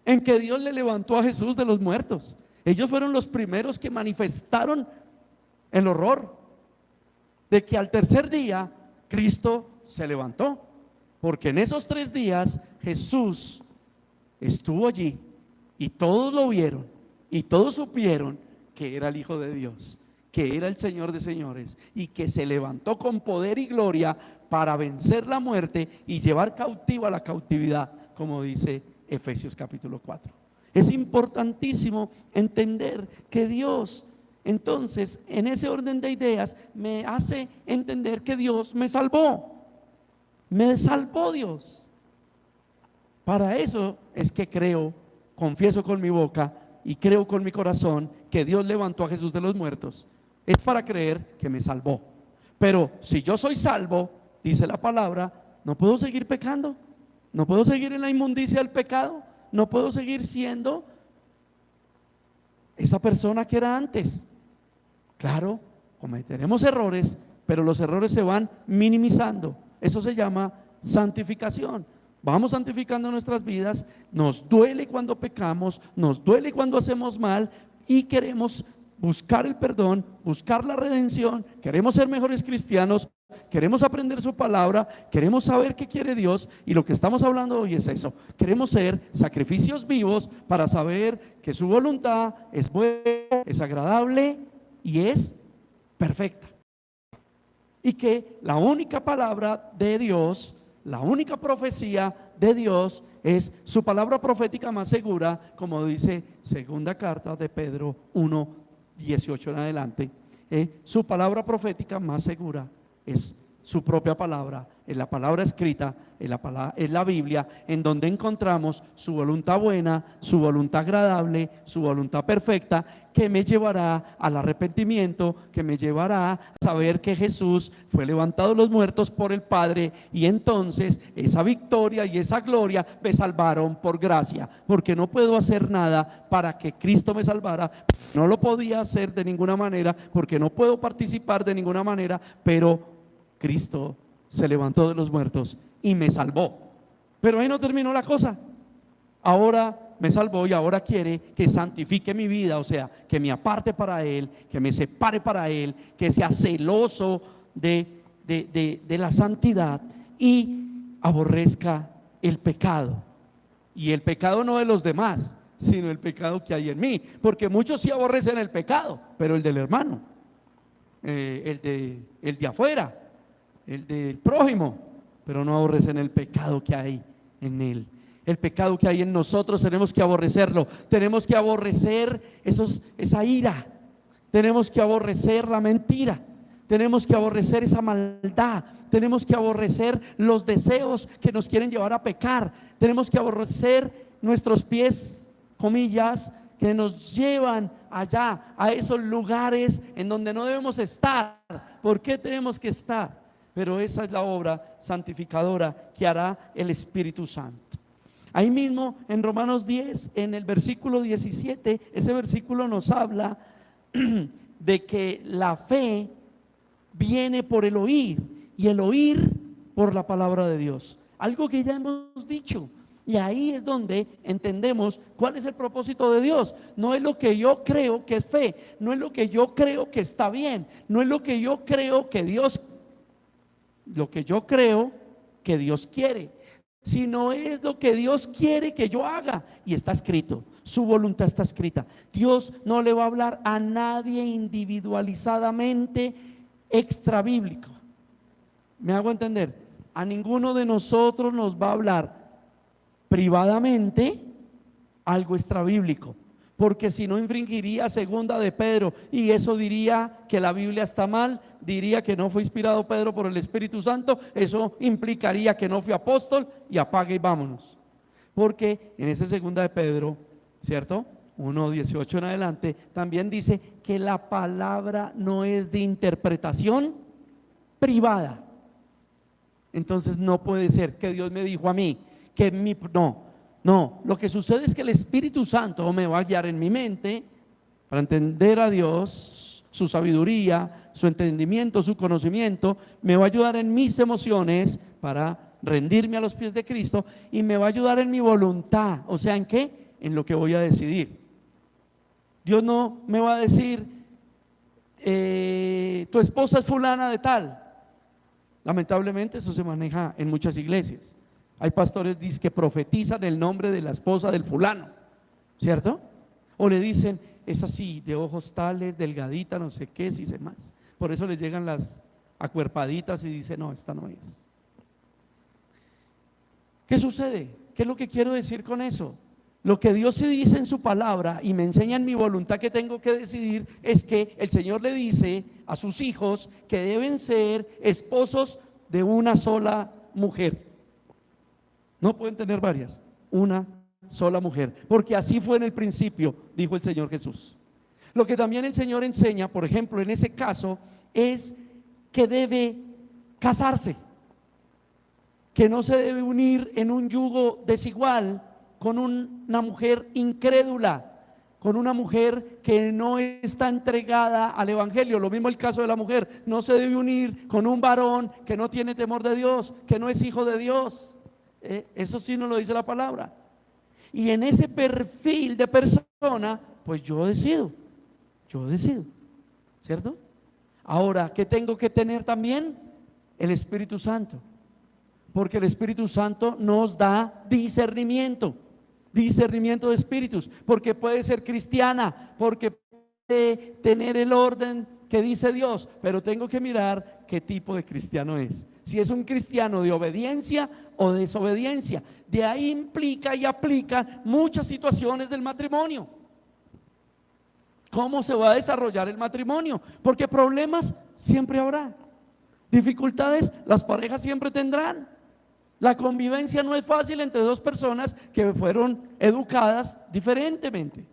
en que Dios le levantó a Jesús de los muertos. Ellos fueron los primeros que manifestaron el horror de que al tercer día Cristo se levantó, porque en esos 3 días Jesús estuvo allí y todos lo vieron y todos supieron que era el Hijo de Dios, que era el Señor de señores y que se levantó con poder y gloria para vencer la muerte y llevar cautiva la cautividad, como dice Efesios capítulo 4. Es importantísimo entender que Dios, entonces, en ese orden de ideas, me hace entender que Dios me salvó. Me salvó Dios. Para eso es que creo, confieso con mi boca y creo con mi corazón que Dios levantó a Jesús de los muertos. Es para creer que me salvó. Pero si yo soy salvo, dice la palabra, no puedo seguir pecando, no puedo seguir en la inmundicia del pecado, no puedo seguir siendo esa persona que era antes. Claro, cometeremos errores, pero los errores se van minimizando. Eso se llama santificación. Vamos santificando nuestras vidas. Nos duele cuando pecamos, nos duele cuando hacemos mal y queremos buscar el perdón, buscar la redención. Queremos ser mejores cristianos, queremos aprender su palabra, queremos saber qué quiere Dios, y lo que estamos hablando hoy es eso. Queremos ser sacrificios vivos para saber que su voluntad es buena, es agradable y es perfecta. y que la única palabra de Dios, la única profecía de Dios es su palabra profética más segura, como dice segunda carta de Pedro 1:18 en adelante. Su palabra profética más segura es su propia palabra, es la palabra escrita, es la Biblia, en donde encontramos su voluntad buena, su voluntad agradable, su voluntad perfecta, que me llevará al arrepentimiento, que me llevará a saber que Jesús fue levantado de los muertos por el Padre, y entonces esa victoria y esa gloria me salvaron por gracia, porque no puedo hacer nada para que Cristo me salvara, no lo podía hacer de ninguna manera, porque no puedo participar de ninguna manera, pero Cristo se levantó de los muertos y me salvó. Pero ahí no terminó la cosa. Ahora me salvó y ahora quiere que santifique mi vida, o sea, que me aparte para Él, que me separe para Él, que sea celoso de la santidad y aborrezca el pecado. Y el pecado no de los demás, sino el pecado que hay en mí, porque muchos sí aborrecen el pecado, pero el del hermano, el de afuera, el del prójimo, pero no aborrecen el pecado que hay en él. El pecado que hay en nosotros tenemos que aborrecerlo, tenemos que aborrecer esa ira, tenemos que aborrecer la mentira, tenemos que aborrecer esa maldad, tenemos que aborrecer los deseos que nos quieren llevar a pecar, tenemos que aborrecer nuestros pies, comillas, que nos llevan allá, a esos lugares en donde no debemos estar. ¿Por qué tenemos que estar? Pero esa es la obra santificadora que hará el Espíritu Santo. Ahí mismo en Romanos 10, en el versículo 17, ese versículo nos habla de que la fe viene por el oír, y el oír por la palabra de Dios. Algo que ya hemos dicho. Y ahí es donde entendemos cuál es el propósito de Dios. No es lo que yo creo que es fe, no es lo que yo creo que está bien, no es lo que yo creo que Dios quiere, sino es lo que Dios quiere que yo haga, y está escrito, su voluntad está escrita. Dios no le va a hablar a nadie individualizadamente extra bíblico. ¿Me hago entender? A ninguno de nosotros nos va a hablar privadamente algo extrabíblico, porque si no infringiría segunda de Pedro, y eso diría que la Biblia está mal, diría que no fue inspirado Pedro por el Espíritu Santo, eso implicaría que no fue apóstol, y apague y vámonos. Porque en ese segunda de Pedro, ¿cierto? 1:18 en adelante, también dice que la palabra no es de interpretación privada. Entonces no puede ser que Dios me dijo a mí que no, lo que sucede es que el Espíritu Santo me va a guiar en mi mente para entender a Dios, su sabiduría, su entendimiento, su conocimiento, me va a ayudar en mis emociones para rendirme a los pies de Cristo, y me va a ayudar en mi voluntad. O sea, ¿en qué? En lo que voy a decidir. Dios no me va a decir, tu esposa es fulana de tal. Lamentablemente eso se maneja en muchas iglesias. Hay pastores que profetizan el nombre de la esposa del fulano, ¿cierto? O le dicen, es así, de ojos tales, delgadita, no sé qué, si sé más. Por eso les llegan las acuerpaditas y dicen, no, esta no es. ¿Qué sucede? ¿Qué es lo que quiero decir con eso? Lo que Dios se dice en su palabra y me enseña en mi voluntad que tengo que decidir, es que el Señor le dice a sus hijos que deben ser esposos de una sola mujer. No pueden tener varias, una sola mujer, porque así fue en el principio, dijo el Señor Jesús. Lo que también el Señor enseña, por ejemplo, en ese caso, es que debe casarse, que no se debe unir en un yugo desigual con una mujer incrédula, con una mujer que no está entregada al evangelio. Lo mismo el caso de la mujer, no se debe unir con un varón que no tiene temor de Dios, que no es hijo de Dios. Eso sí nos lo dice la palabra. Y en ese perfil de persona, pues yo decido, ¿cierto? Ahora, ¿qué tengo que tener también? El Espíritu Santo, porque el Espíritu Santo nos da discernimiento de espíritus, porque puede ser cristiana, porque puede tener el orden qué dice Dios, pero tengo que mirar qué tipo de cristiano es. Si es un cristiano de obediencia o desobediencia. De ahí implica y aplica muchas situaciones del matrimonio. ¿Cómo se va a desarrollar el matrimonio? Porque problemas siempre habrá. Dificultades las parejas siempre tendrán. La convivencia no es fácil entre dos personas que fueron educadas diferentemente,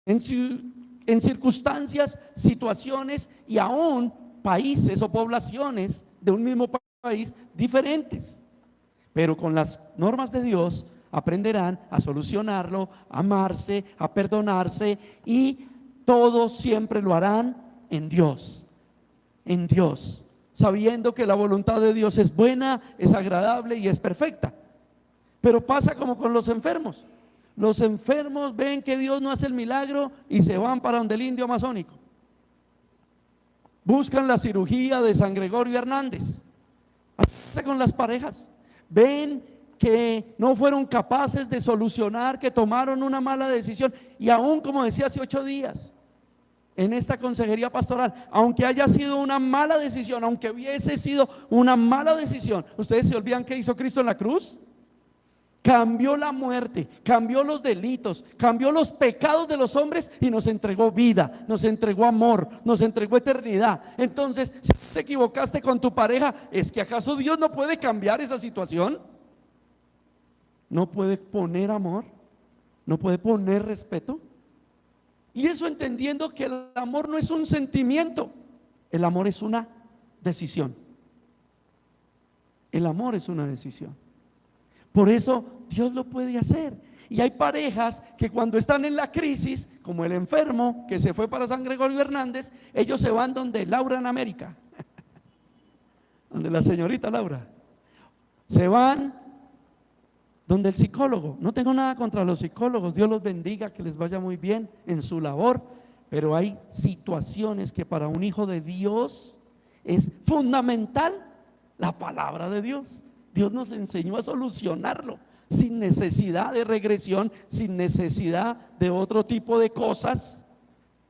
en circunstancias, situaciones y aún países o poblaciones de un mismo país diferentes. Pero con las normas de Dios aprenderán a solucionarlo, a amarse, a perdonarse, y todo siempre lo harán en Dios, sabiendo que la voluntad de Dios es buena, es agradable y es perfecta. Pero pasa como con los enfermos. Los enfermos ven que Dios no hace el milagro y se van para donde el indio amazónico. Buscan la cirugía de San Gregorio Hernández. Así pasa con las parejas. Ven que no fueron capaces de solucionar, que tomaron una mala decisión, y aún, como decía hace 8 días en esta consejería pastoral, aunque haya sido una mala decisión, aunque hubiese sido una mala decisión, ¿ustedes se olvidan qué hizo Cristo en la cruz? Cambió la muerte, cambió los delitos, cambió los pecados de los hombres y nos entregó vida, nos entregó amor, nos entregó eternidad. Entonces, si te equivocaste con tu pareja, ¿es que acaso Dios no puede cambiar esa situación? ¿No puede poner amor? ¿No puede poner respeto? Y eso entendiendo que el amor no es un sentimiento, el amor es una decisión. El amor es una decisión. Por eso Dios lo puede hacer. Y hay parejas que cuando están en la crisis, como el enfermo que se fue para San Gregorio Hernández, ellos se van donde Laura en América, donde la señorita Laura. Se van donde el psicólogo. No tengo nada contra los psicólogos, Dios los bendiga, que les vaya muy bien en su labor, pero hay situaciones que para un hijo de Dios es fundamental la palabra de Dios. Dios nos enseñó a solucionarlo sin necesidad de regresión, sin necesidad de otro tipo de cosas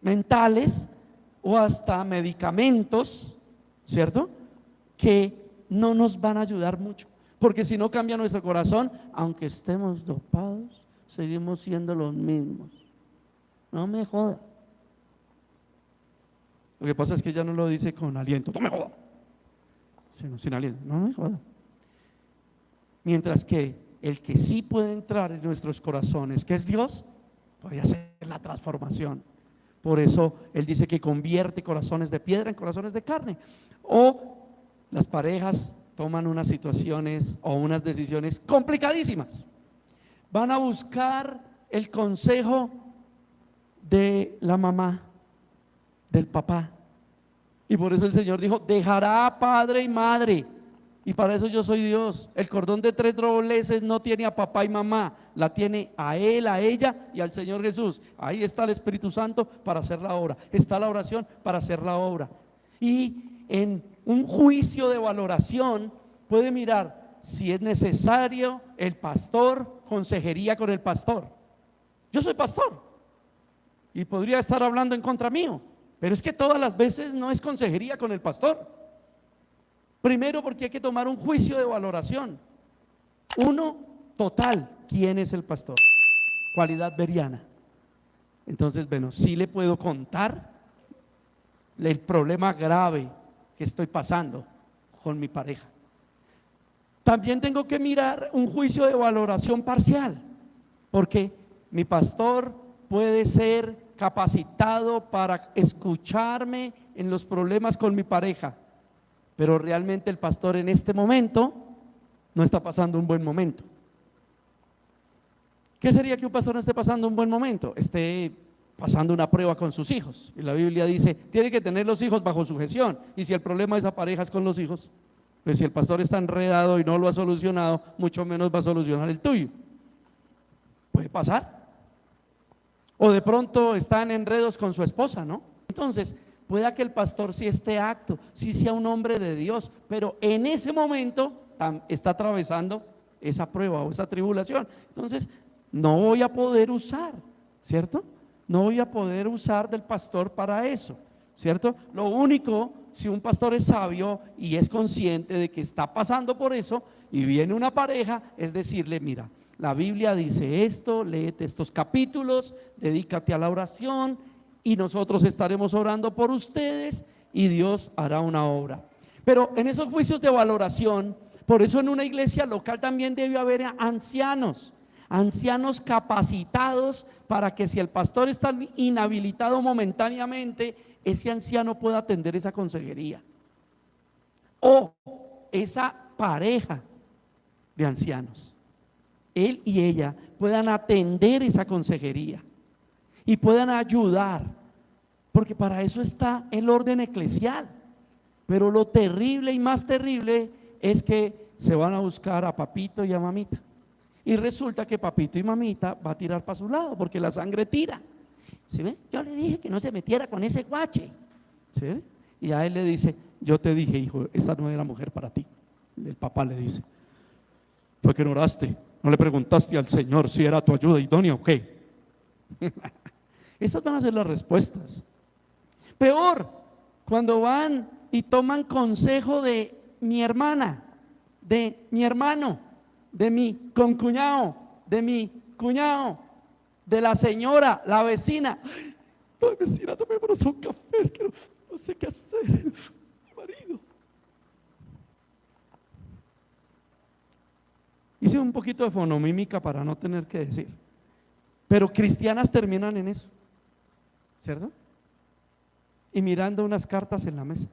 mentales o hasta medicamentos, ¿cierto? Que no nos van a ayudar mucho. Porque si no cambia nuestro corazón, aunque estemos dopados, seguimos siendo los mismos. No me joda. Lo que pasa es que ella no lo dice con aliento, no me joda, sino sin aliento, no me joda. Mientras que el que sí puede entrar en nuestros corazones, que es Dios, puede hacer la transformación. Por eso Él dice que convierte corazones de piedra en corazones de carne. O las parejas toman unas situaciones o unas decisiones complicadísimas. Van a buscar el consejo de la mamá, del papá. Y por eso el Señor dijo: dejará padre y madre. Y para eso yo soy Dios. El cordón de 3 dobleces no tiene a papá y mamá, la tiene a él, a ella y al Señor Jesús. Ahí está el Espíritu Santo para hacer la obra. Está la oración para hacer la obra. Y en un juicio de valoración puede mirar si es necesario el pastor, consejería con el pastor. Yo soy pastor y podría estar hablando en contra mío, pero es que todas las veces no es consejería con el pastor. Primero, porque hay que tomar un juicio de valoración. Uno, total, ¿quién es el pastor? Cualidad veriana. Entonces, bueno, sí le puedo contar el problema grave que estoy pasando con mi pareja. También tengo que mirar un juicio de valoración parcial, porque mi pastor puede ser capacitado para escucharme en los problemas con mi pareja, pero realmente el pastor en este momento no está pasando un buen momento. ¿Qué sería que un pastor no esté pasando un buen momento? Esté pasando una prueba con sus hijos. Y la Biblia dice, tiene que tener los hijos bajo sujeción. Y si el problema de esa pareja es con los hijos, pues si el pastor está enredado y no lo ha solucionado, mucho menos va a solucionar el tuyo. Puede pasar. O de pronto está en enredos con su esposa, ¿no? Entonces, pueda que el pastor sí esté acto, sí sea un hombre de Dios, pero en ese momento está atravesando esa prueba o esa tribulación. Entonces, no voy a poder usar, ¿cierto? No voy a poder usar del pastor para eso, ¿cierto? Lo único, si un pastor es sabio y es consciente de que está pasando por eso y viene una pareja, es decirle, mira, la Biblia dice esto, léete estos capítulos, dedícate a la oración y nosotros estaremos orando por ustedes y Dios hará una obra. Pero en esos juicios de valoración, por eso en una iglesia local también debe haber ancianos capacitados para que si el pastor está inhabilitado momentáneamente, ese anciano pueda atender esa consejería. O esa pareja de ancianos, él y ella puedan atender esa consejería y puedan ayudar, porque para eso está el orden eclesial. Pero lo terrible y más terrible es que se van a buscar a papito y a mamita, y resulta que papito y mamita va a tirar para su lado porque la sangre tira. ¿Sí ve? Yo le dije que no se metiera con ese guache. ¿Sí ve? Y a él le dice, yo te dije, hijo, esa no era mujer para ti. El papá le dice, fue que no oraste, no le preguntaste al Señor si era tu ayuda idónea o qué. Estas van a ser las respuestas. Peor, cuando van y toman consejo de mi hermana, de mi hermano, de mi concuñado, de mi cuñado, de la señora, la vecina. Ay, vecina, tomémonos un café, es que no sé qué hacer, mi marido. Hice un poquito de fonomímica para no tener que decir, pero cristianas terminan en eso, ¿cierto? Y mirando unas cartas en la mesa.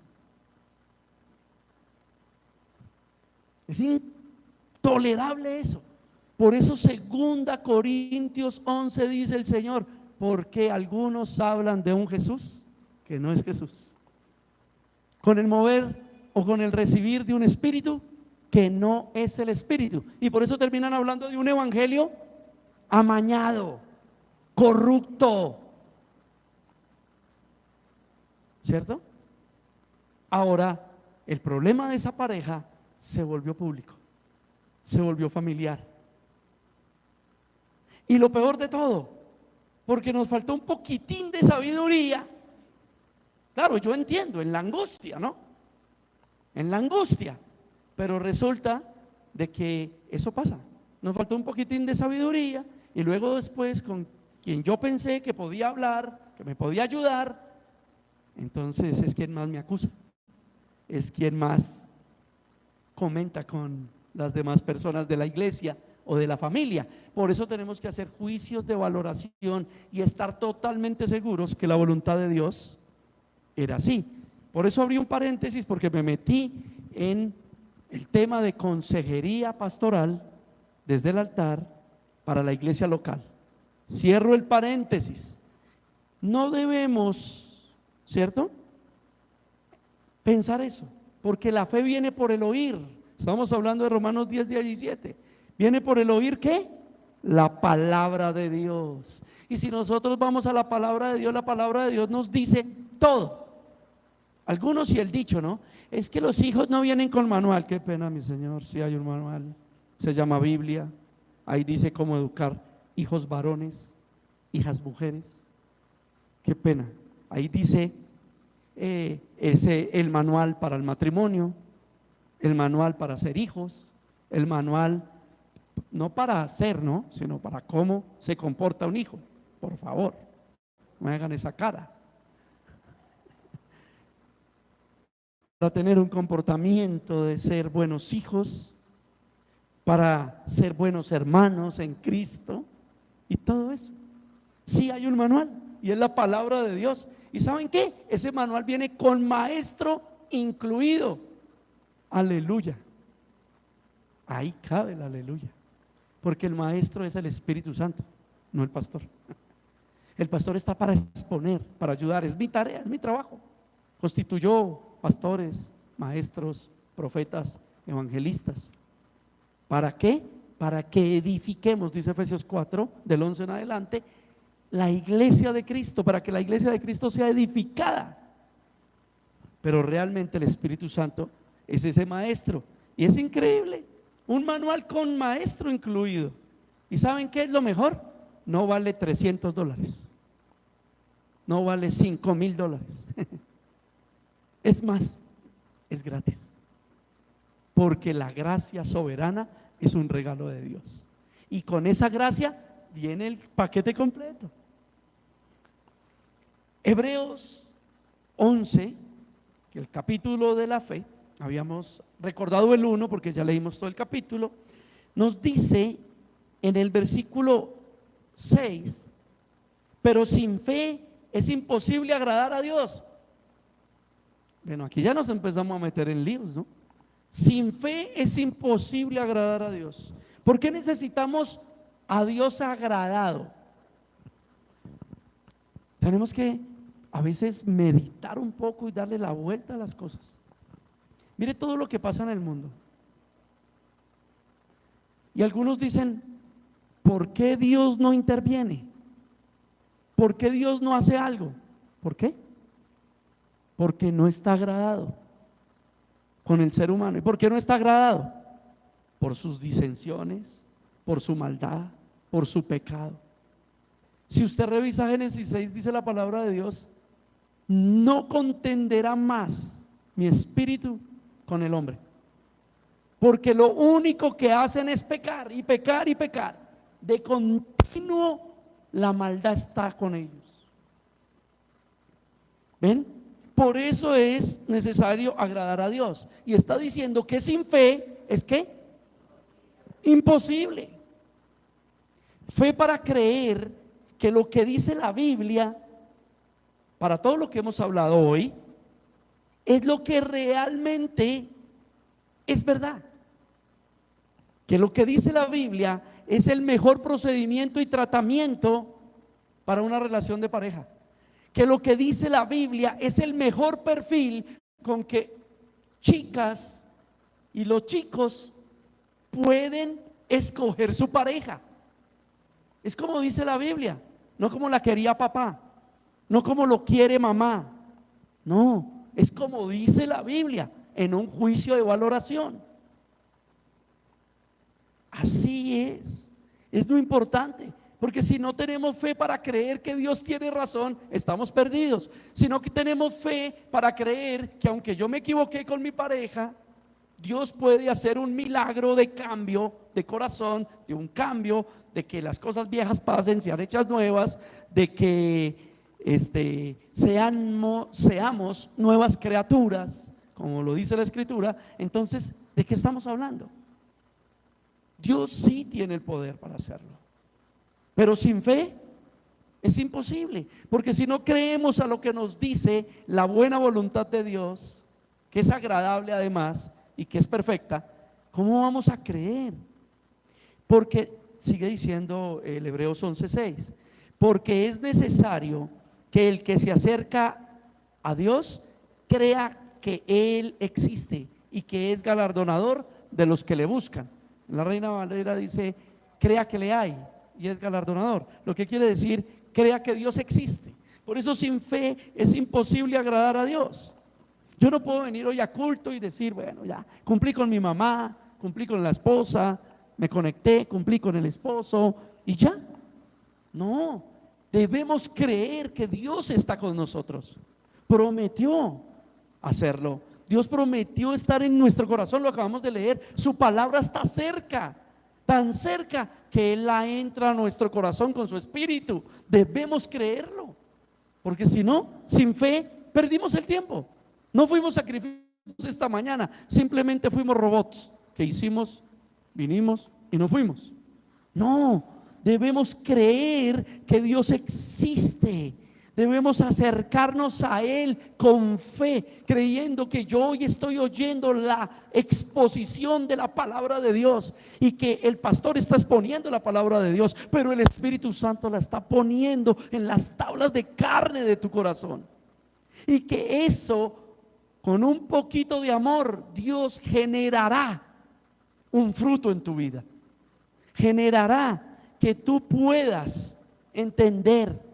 Es intolerable eso. Por eso 2 Corintios 11 dice el Señor, porque algunos hablan de un Jesús que no es Jesús, con el mover o con el recibir de un espíritu que no es el espíritu, y por eso terminan hablando de un evangelio amañado, corrupto, ¿cierto? Ahora, el problema de esa pareja se volvió público, se volvió familiar. Y lo peor de todo, porque nos faltó un poquitín de sabiduría. Claro, yo entiendo, en la angustia, ¿no? En la angustia. Pero resulta de que eso pasa. Nos faltó un poquitín de sabiduría y luego después con quien yo pensé que podía hablar, que me podía ayudar, entonces es quien más me acusa, es quien más comenta con las demás personas de la iglesia o de la familia. Por eso tenemos que hacer juicios de valoración y estar totalmente seguros que la voluntad de Dios era así. Por eso abrí un paréntesis, porque me metí en el tema de consejería pastoral desde el altar para la iglesia local. Cierro el paréntesis. No debemos, ¿cierto?, pensar eso, porque la fe viene por el oír. Estamos hablando de Romanos 10:17. Viene por el oír, ¿qué? La palabra de Dios. Y si nosotros vamos a la palabra de Dios, la palabra de Dios nos dice todo. Algunos y el dicho, ¿no? Es que los hijos no vienen con manual. Qué pena, mi Señor, si hay un manual. Se llama Biblia. Ahí dice cómo educar hijos varones, hijas mujeres. Qué pena. Ahí dice el manual para el matrimonio, el manual para ser hijos, el manual no para ser, ¿no?, sino para cómo se comporta un hijo. Por favor, no me hagan esa cara. Para tener un comportamiento de ser buenos hijos, para ser buenos hermanos en Cristo y todo eso. Sí hay un manual y es la palabra de Dios. ¿Y saben qué? Ese manual viene con maestro incluido. Aleluya. Ahí cabe el aleluya, porque el maestro es el Espíritu Santo, no el pastor. El pastor está para exponer, para ayudar. Es mi tarea, es mi trabajo. Constituyó pastores, maestros, profetas, evangelistas. ¿Para qué? Para que edifiquemos, dice Efesios 4, del 11 en adelante, la iglesia de Cristo, para que la iglesia de Cristo sea edificada. Pero realmente el Espíritu Santo es ese maestro. Y es increíble, un manual con maestro incluido. ¿Y saben qué es lo mejor? No vale $300, no vale $5,000. Es más, es gratis. Porque la gracia soberana es un regalo de Dios. Y con esa gracia viene el paquete completo. Hebreos 11, que el capítulo de la fe, habíamos recordado el 1 porque ya leímos todo el capítulo, nos dice en el versículo 6, pero sin fe es imposible agradar a Dios. Bueno, aquí ya nos empezamos a meter en líos, ¿no? Sin fe es imposible agradar a Dios. ¿Por qué necesitamos a Dios agradado? Tenemos que a veces meditar un poco y darle la vuelta a las cosas. Mire todo lo que pasa en el mundo. Y algunos dicen, ¿por qué Dios no interviene? ¿Por qué Dios no hace algo? ¿Por qué? Porque no está agradado con el ser humano. ¿Y por qué no está agradado? Por sus disensiones, por su maldad, por su pecado. Si usted revisa Génesis 6, dice la palabra de Dios, no contenderá más mi espíritu con el hombre, porque lo único que hacen es pecar y pecar y pecar. De continuo la maldad está con ellos. ¿Ven? Por eso es necesario agradar a Dios. Y está diciendo que sin fe es ¿qué? Imposible. Fe para creer que lo que dice la Biblia, para todo lo que hemos hablado hoy, es lo que realmente es verdad. Que lo que dice la Biblia es el mejor procedimiento y tratamiento para una relación de pareja. Que lo que dice la Biblia es el mejor perfil con que chicas y los chicos pueden escoger su pareja. Es como dice la Biblia, no como la quería papá, no como lo quiere mamá, no, es como dice la Biblia en un juicio de valoración. Así es lo importante. Porque si no tenemos fe para creer que Dios tiene razón, estamos perdidos. Sino que tenemos fe para creer que aunque yo me equivoqué con mi pareja, Dios puede hacer un milagro de cambio de corazón, de un cambio, de que las cosas viejas pasen, sean hechas nuevas, de que seamos nuevas criaturas, como lo dice la Escritura. Entonces, ¿de qué estamos hablando? Dios sí tiene el poder para hacerlo. Pero sin fe es imposible, porque si no creemos a lo que nos dice la buena voluntad de Dios, que es agradable además y que es perfecta, ¿cómo vamos a creer? Porque sigue diciendo el Hebreos 11:6, porque es necesario que el que se acerca a Dios crea que Él existe y que es galardonador de los que le buscan. La Reina Valera dice, crea que le hay y es galardonador, lo que quiere decir, crea que Dios existe. Por eso sin fe es imposible agradar a Dios. Yo no puedo venir hoy a culto y decir, bueno, ya cumplí con mi mamá, cumplí con la esposa, me conecté, cumplí con el esposo y ya. No, debemos creer que Dios está con nosotros. Prometió hacerlo. Dios prometió estar en nuestro corazón, lo acabamos de leer. Su palabra está cerca, tan cerca que Él la entra a nuestro corazón con su espíritu. Debemos creerlo, porque si no, sin fe perdimos el tiempo. No fuimos sacrificios esta mañana, simplemente fuimos robots que hicimos, vinimos y no fuimos. No, debemos creer que Dios existe. Debemos acercarnos a Él con fe, creyendo que yo hoy estoy oyendo la exposición de la palabra de Dios y que el pastor está exponiendo la palabra de Dios, pero el Espíritu Santo la está poniendo en las tablas de carne de tu corazón. Y que eso, con un poquito de amor, Dios generará un fruto en tu vida. Generará que tú puedas entender.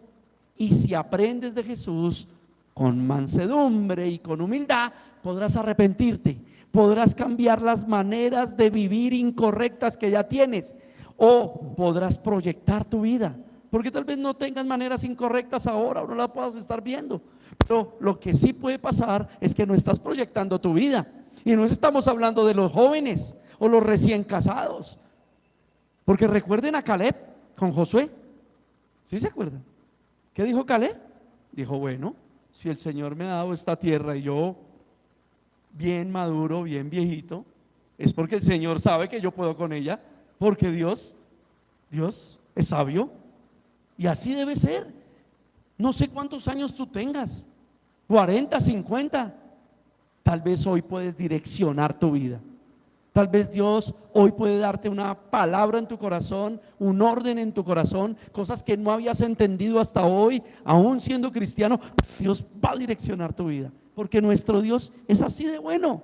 Y si aprendes de Jesús con mansedumbre y con humildad, podrás arrepentirte, podrás cambiar las maneras de vivir incorrectas que ya tienes, o podrás proyectar tu vida, porque tal vez no tengas maneras incorrectas ahora o no las puedas estar viendo, pero lo que sí puede pasar es que no estás proyectando tu vida. Y no estamos hablando de los jóvenes o los recién casados, porque recuerden a Caleb con Josué. ¿Sí se acuerdan? ¿Qué dijo Caleb? Dijo, bueno, si el Señor me ha dado esta tierra y yo bien maduro, bien viejito, es porque el Señor sabe que yo puedo con ella, porque Dios es sabio y así debe ser. No sé cuántos años tú tengas, 40, 50, tal vez hoy puedes direccionar tu vida. Tal vez Dios hoy puede darte una palabra en tu corazón, un orden en tu corazón, cosas que no habías entendido hasta hoy, aún siendo cristiano. Dios va a direccionar tu vida, porque nuestro Dios es así de bueno.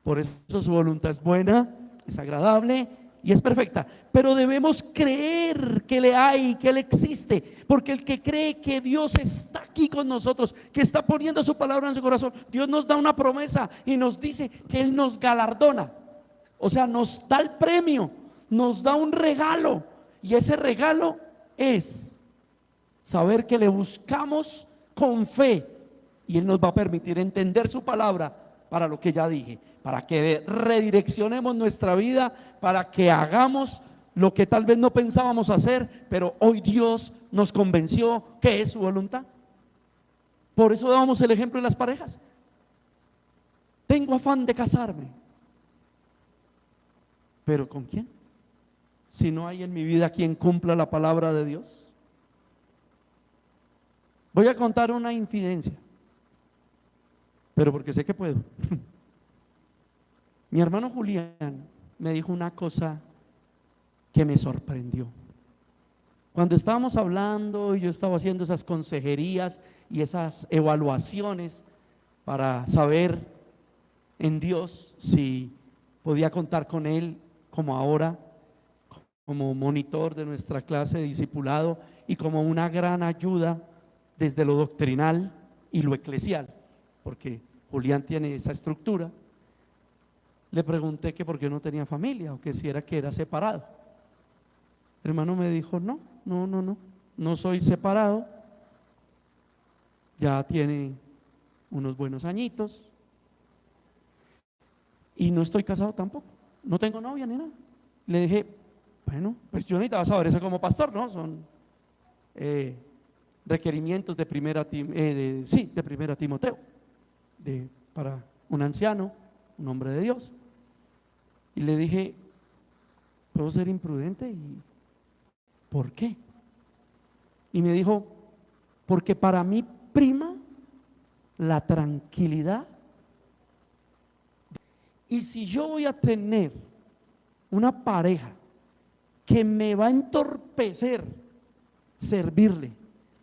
Por eso su voluntad es buena, es agradable y es perfecta. Pero debemos creer que le hay, que Él existe, porque el que cree que Dios está aquí con nosotros, que está poniendo su palabra en su corazón, Dios nos da una promesa y nos dice que Él nos galardona. O sea, nos da el premio, nos da un regalo, y ese regalo es saber que le buscamos con fe y Él nos va a permitir entender su palabra para lo que ya dije, para que redireccionemos nuestra vida, para que hagamos lo que tal vez no pensábamos hacer, pero hoy Dios nos convenció que es su voluntad. Por eso damos el ejemplo en las parejas. Tengo afán de casarme, pero ¿con quién? Si no hay en mi vida quien cumpla la palabra de Dios. Voy a contar una infidencia, pero porque sé que puedo. Mi hermano Julián me dijo una cosa que me sorprendió. Cuando estábamos hablando y yo estaba haciendo esas consejerías y esas evaluaciones para saber en Dios si podía contar con Él como ahora, como monitor de nuestra clase de discipulado y como una gran ayuda desde lo doctrinal y lo eclesial, porque Julián tiene esa estructura. Le pregunté que por qué no tenía familia o que si era que era separado. El hermano me dijo, no soy separado, ya tiene unos buenos añitos y no estoy casado tampoco, no tengo novia ni nada. Le dije, bueno, pues yo necesitaba saber eso como pastor, ¿no? Son requerimientos de primera Timoteo, para un anciano, un hombre de Dios. Y le dije, ¿puedo ser imprudente? ¿Y por qué? Y me dijo, porque para mí prima la tranquilidad. Y si yo voy a tener una pareja que me va a entorpecer servirle,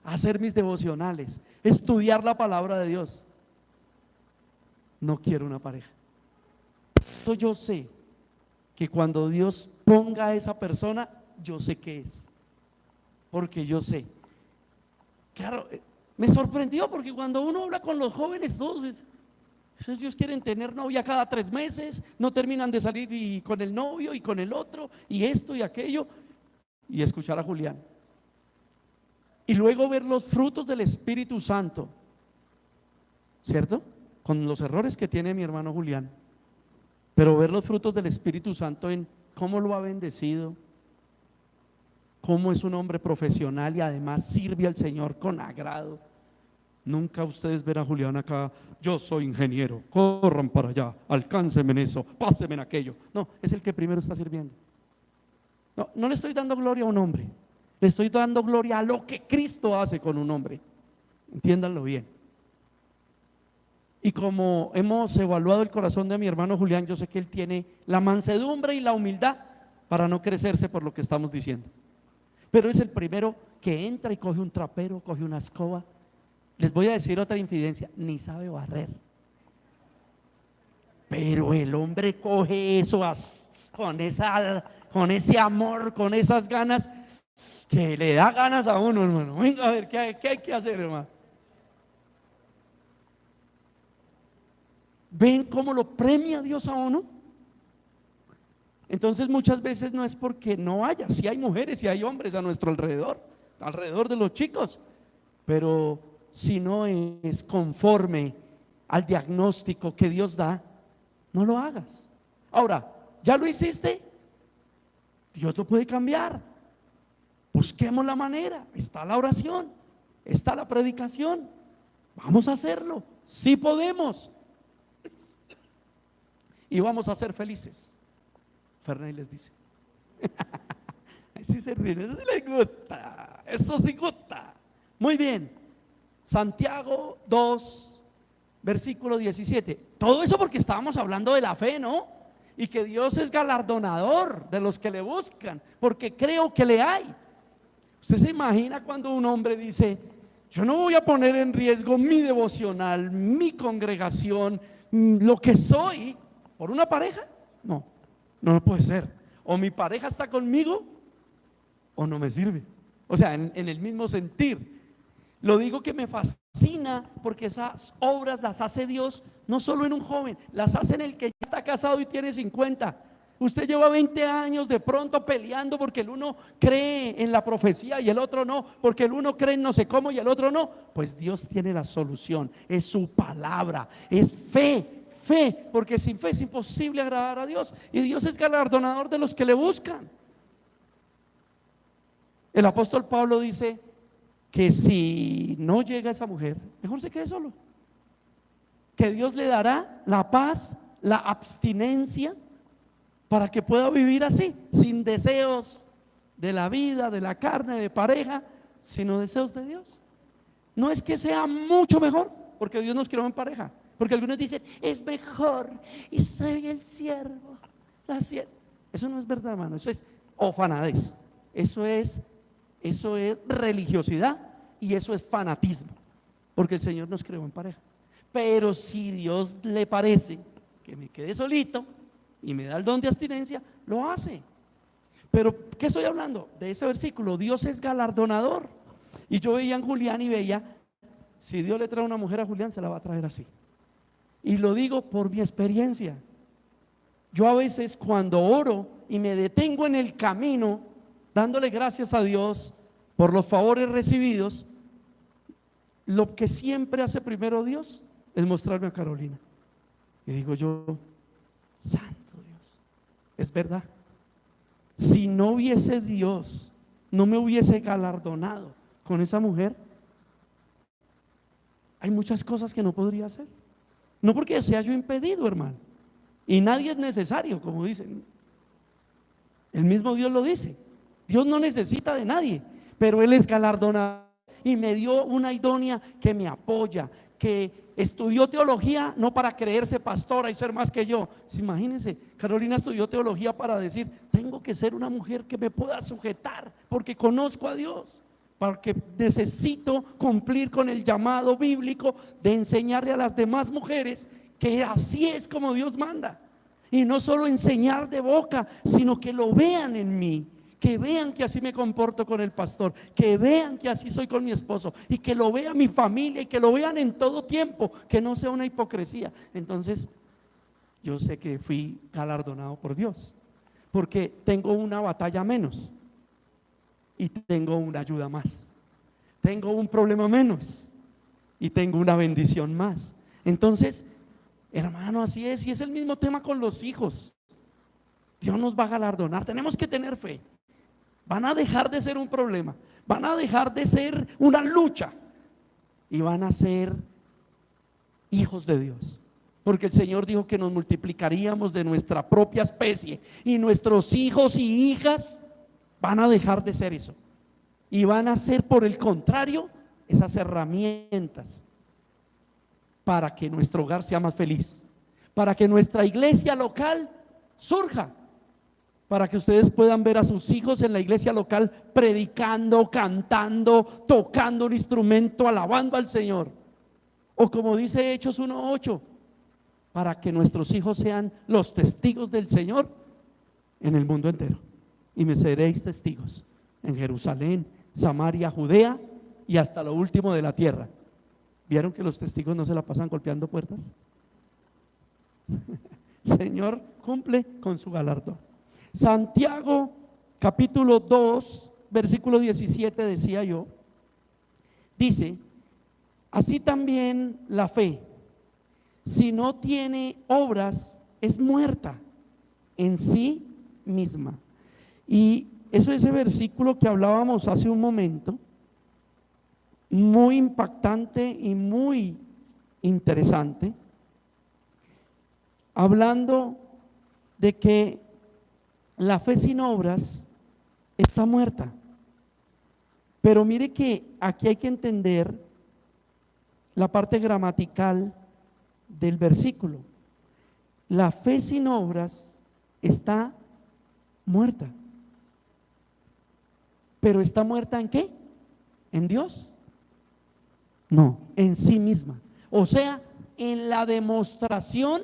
hacer mis devocionales, estudiar la palabra de Dios, no quiero una pareja. Eso yo sé que cuando Dios ponga a esa persona, yo sé qué es, porque yo sé. Claro, me sorprendió porque cuando uno habla con los jóvenes, todos ellos quieren tener novia cada 3 meses, no terminan de salir y con el novio y con el otro y esto y aquello, y escuchar a Julián y luego ver los frutos del Espíritu Santo, ¿cierto? Con los errores que tiene mi hermano Julián, pero ver los frutos del Espíritu Santo en cómo lo ha bendecido, cómo es un hombre profesional y además sirve al Señor con agrado. Nunca ustedes ven a Julián acá, yo soy ingeniero, corran para allá, alcáncenme en eso, pásenme en aquello. No, es el que primero está sirviendo. No le estoy dando gloria a un hombre, le estoy dando gloria a lo que Cristo hace con un hombre. Entiéndanlo bien. Y como hemos evaluado el corazón de mi hermano Julián, yo sé que él tiene la mansedumbre y la humildad para no crecerse por lo que estamos diciendo. Pero es el primero que entra y coge un trapero, coge una escoba. Les voy a decir otra infidencia, ni sabe barrer. Pero el hombre coge eso con ese amor, con esas ganas, que le da ganas a uno, hermano. Venga a ver, ¿qué hay que hacer, hermano? ¿Ven cómo lo premia Dios a uno? Entonces muchas veces no es porque no haya, si hay mujeres y hay hombres a nuestro alrededor, alrededor de los chicos, pero si no es conforme al diagnóstico que Dios da, no lo hagas. Ahora, ¿ya lo hiciste? Dios lo puede cambiar. Busquemos la manera. Está la oración, está la predicación. Vamos a hacerlo. Sí podemos. Y vamos a ser felices. Ferney les dice. Así se ríen, eso sí les gusta. Eso sí gusta. Muy bien. Santiago 2, versículo 17. Todo eso porque estábamos hablando de la fe, ¿no? Y que Dios es galardonador de los que le buscan, porque creo que le hay. Usted se imagina cuando un hombre dice: yo no voy a poner en riesgo mi devocional, mi congregación, lo que soy, por una pareja. No, no puede ser. O mi pareja está conmigo o no me sirve. O sea, en el mismo sentir. Lo digo que me fascina porque esas obras las hace Dios no solo en un joven, las hace en el que ya está casado y tiene 50. Usted lleva 20 años de pronto peleando porque el uno cree en la profecía y el otro no, porque el uno cree en no sé cómo y el otro no. Pues Dios tiene la solución, es su palabra, es fe, porque sin fe es imposible agradar a Dios, y Dios es galardonador de los que le buscan. El apóstol Pablo dice que si no llega esa mujer, mejor se quede solo, que Dios le dará la paz, la abstinencia, para que pueda vivir así, sin deseos de la vida, de la carne, de pareja, sino deseos de Dios. No es que sea mucho mejor, porque Dios nos creó en pareja, porque algunos dicen: es mejor y soy el siervo, la sierva. Eso no es verdad, hermano, eso es ofanadez, eso es religiosidad y eso es fanatismo, porque el Señor nos creó en pareja. Pero si Dios le parece que me quede solito y me da el don de abstinencia, lo hace. Pero ¿qué estoy hablando? De ese versículo. Dios es galardonador. Y yo veía en Julián y veía, si Dios le trae una mujer a Julián, se la va a traer así. Y lo digo por mi experiencia. Yo a veces cuando oro y me detengo en el camino, dándole gracias a Dios por los favores recibidos, lo que siempre hace primero Dios es mostrarme a Carolina. Y digo yo: santo Dios, es verdad. Si no hubiese Dios, no me hubiese galardonado con esa mujer, hay muchas cosas que no podría hacer. No porque sea yo impedido, hermano, y nadie es necesario, como dicen. El mismo Dios lo dice. Dios no necesita de nadie, pero Él es galardonador y me dio una idónea que me apoya, que estudió teología no para creerse pastora y ser más que yo. Imagínense, Carolina estudió teología para decir: tengo que ser una mujer que me pueda sujetar porque conozco a Dios, porque necesito cumplir con el llamado bíblico de enseñarle a las demás mujeres que así es como Dios manda. Y no solo enseñar de boca, sino que lo vean en mí, que vean que así me comporto con el pastor, que vean que así soy con mi esposo, y que lo vea mi familia, y que lo vean en todo tiempo, que no sea una hipocresía. Entonces yo sé que fui galardonado por Dios, porque tengo una batalla menos y tengo una ayuda más, tengo un problema menos y tengo una bendición más. Entonces, hermano, así es. Y es el mismo tema con los hijos. Dios nos va a galardonar, tenemos que tener fe. Van a dejar de ser un problema, van a dejar de ser una lucha y van a ser hijos de Dios, porque el Señor dijo que nos multiplicaríamos de nuestra propia especie, y nuestros hijos y hijas van a dejar de ser eso y van a ser, por el contrario, esas herramientas para que nuestro hogar sea más feliz, para que nuestra iglesia local surja, para que ustedes puedan ver a sus hijos en la iglesia local predicando, cantando, tocando un instrumento, alabando al Señor. O como dice Hechos 1:8, para que nuestros hijos sean los testigos del Señor en el mundo entero. Y me seréis testigos en Jerusalén, Samaria, Judea y hasta lo último de la tierra. ¿Vieron que los testigos no se la pasan golpeando puertas? Señor cumple con su galardón. Santiago capítulo 2 versículo 17 decía yo, dice, así también la fe, si no tiene obras, es muerta en sí misma. Y eso es ese versículo que hablábamos hace un momento, muy impactante y muy interesante, hablando de que la fe sin obras está muerta. Pero mire que aquí hay que entender la parte gramatical del versículo. La fe sin obras está muerta. ¿Pero está muerta en qué? ¿En Dios? No, en sí misma. O sea, en la demostración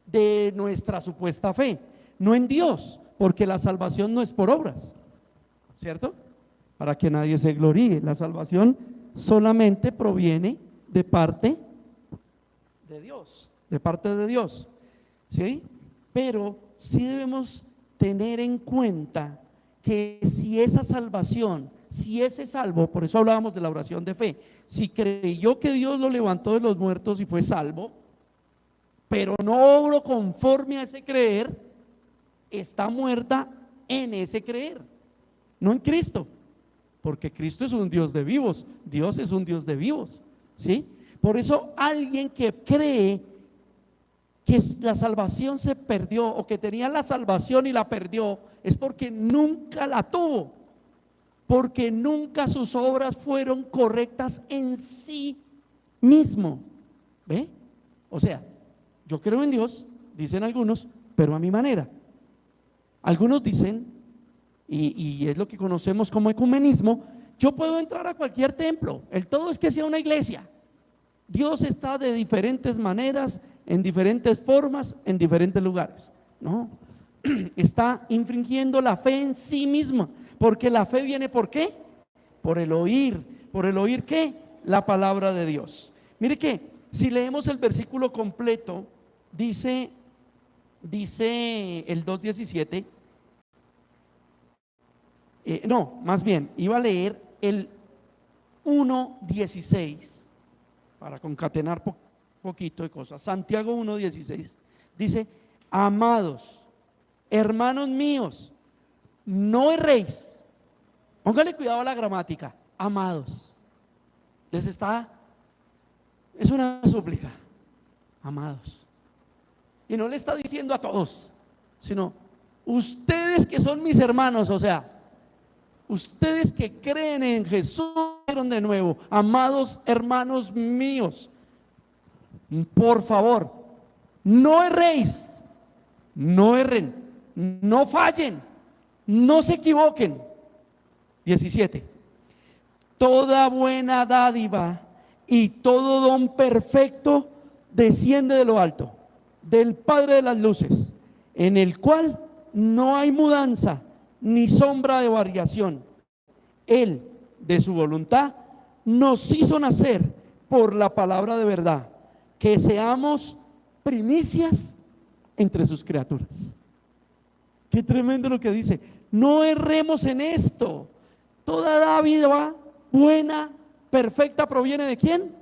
de nuestra supuesta fe, no en Dios, porque la salvación no es por obras, ¿cierto? Para que nadie se gloríe, la salvación solamente proviene de parte de Dios, ¿sí? Pero sí debemos tener en cuenta que si esa salvación, si ese salvo, por eso hablábamos de la oración de fe, si creyó que Dios lo levantó de los muertos y fue salvo, pero no obró conforme a ese creer, está muerta en ese creer, no en Cristo, porque Cristo es un Dios de vivos, Dios es un Dios de vivos, ¿sí? Por eso alguien que cree que la salvación se perdió o que tenía la salvación y la perdió, es porque nunca la tuvo, porque nunca sus obras fueron correctas en sí mismo. ¿Ve? O sea, yo creo en Dios, dicen algunos, pero a mi manera. Algunos dicen, y es lo que conocemos como ecumenismo, yo puedo entrar a cualquier templo, el todo es que sea una iglesia. Dios está de diferentes maneras, en diferentes formas, en diferentes lugares. No, está infringiendo la fe en sí misma, porque la fe viene ¿por qué? Por el oír ¿qué? La palabra de Dios. Mire que si leemos el versículo completo, dice el 2:17, no, más bien, iba a leer el 1:16 para concatenar poquito de cosas. Santiago 1:16 dice, amados, hermanos míos, no erréis. Póngale cuidado a la gramática, amados. Es una súplica, amados. Y no le está diciendo a todos, sino ustedes que son mis hermanos, o sea, ustedes que creen en Jesús de nuevo, amados hermanos míos, por favor, no erréis, no erren, no fallen, no se equivoquen. 17. Toda buena dádiva y todo don perfecto desciende de lo alto, del Padre de las luces, en el cual no hay mudanza ni sombra de variación. Él, de su voluntad, nos hizo nacer por la palabra de verdad, que seamos primicias entre sus criaturas. Qué tremendo lo que dice. No erremos en esto. Toda dádiva buena, perfecta, proviene ¿de quién?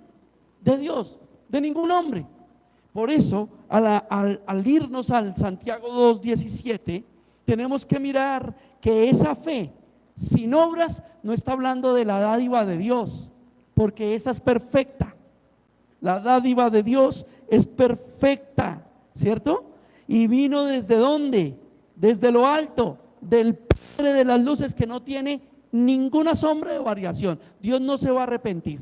De Dios, de ningún hombre. Por eso, al irnos al Santiago 2:17, tenemos que mirar que esa fe sin obras no está hablando de la dádiva de Dios, porque esa es perfecta. La dádiva de Dios es perfecta, ¿cierto? Y vino ¿desde dónde? Desde lo alto, del Padre de las luces, que no tiene ninguna sombra de variación. Dios no se va a arrepentir.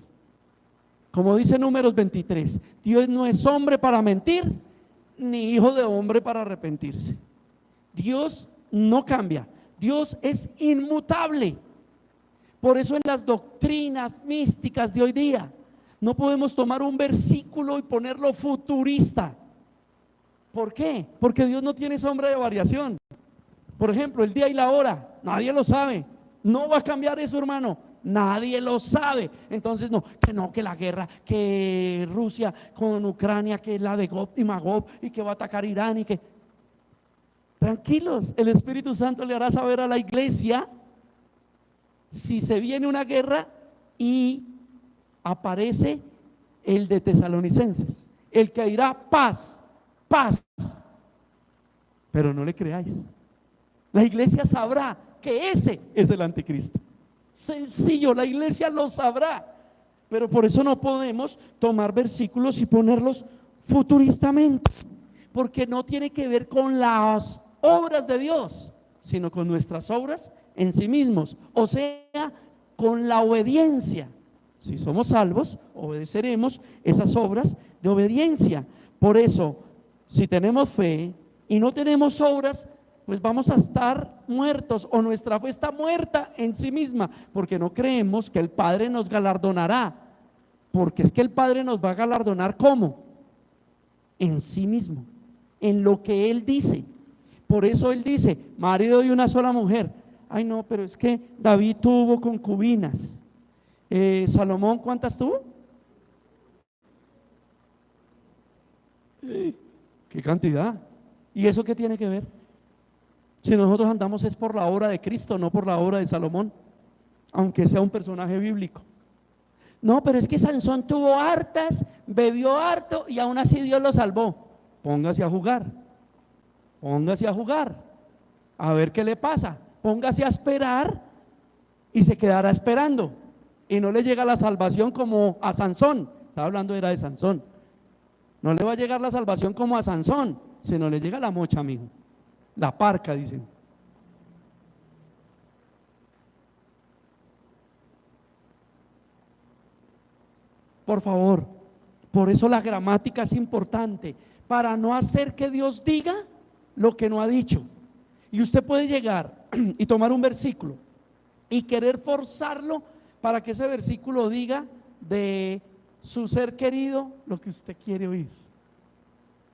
Como dice Números 23, Dios no es hombre para mentir, ni hijo de hombre para arrepentirse. Dios no cambia, Dios es inmutable. Por eso en las doctrinas místicas de hoy día no podemos tomar un versículo y ponerlo futurista. ¿Por qué? Porque Dios no tiene sombra de variación. Por ejemplo, el día y la hora, nadie lo sabe. No va a cambiar eso, hermano. Nadie lo sabe. Entonces que la guerra, que Rusia con Ucrania, que es la de Gog y Magog, y que va a atacar Irán, y que tranquilos, el Espíritu Santo le hará saber a la iglesia si se viene una guerra y aparece el de Tesalonicenses, el que dirá paz, paz, pero no le creáis. La iglesia sabrá que ese es el anticristo. Sencillo, la iglesia lo sabrá, pero por eso no podemos tomar versículos y ponerlos futuristamente, porque no tiene que ver con las obras de Dios, sino con nuestras obras en sí mismos, o sea, con la obediencia. Si somos salvos, obedeceremos esas obras de obediencia. Por eso, si tenemos fe y no tenemos obras, pues vamos a estar muertos, o nuestra fe está muerta en sí misma, porque no creemos que el Padre nos galardonará, porque es que el Padre nos va a galardonar ¿cómo? En sí mismo, en lo que Él dice. Por eso Él dice, marido de una sola mujer. Ay no, pero es que David tuvo concubinas. Salomón, ¿cuántas tuvo? ¿Qué cantidad? ¿Y eso qué tiene que ver? Si nosotros andamos es por la obra de Cristo, no por la obra de Salomón, aunque sea un personaje bíblico. No, pero es que Sansón tuvo hartas, bebió harto y aún así Dios lo salvó. Póngase a jugar, póngase a jugar, a ver qué le pasa. Póngase a esperar y se quedará esperando. Y no le llega la salvación como a Sansón. Estaba hablando era de Sansón. No le va a llegar la salvación como a Sansón, sino le llega la mocha, amigo. La parca, dicen. Por favor, por eso la gramática es importante, para no hacer que Dios diga lo que no ha dicho. Y usted puede llegar y tomar un versículo y querer forzarlo para que ese versículo diga de su ser querido lo que usted quiere oír.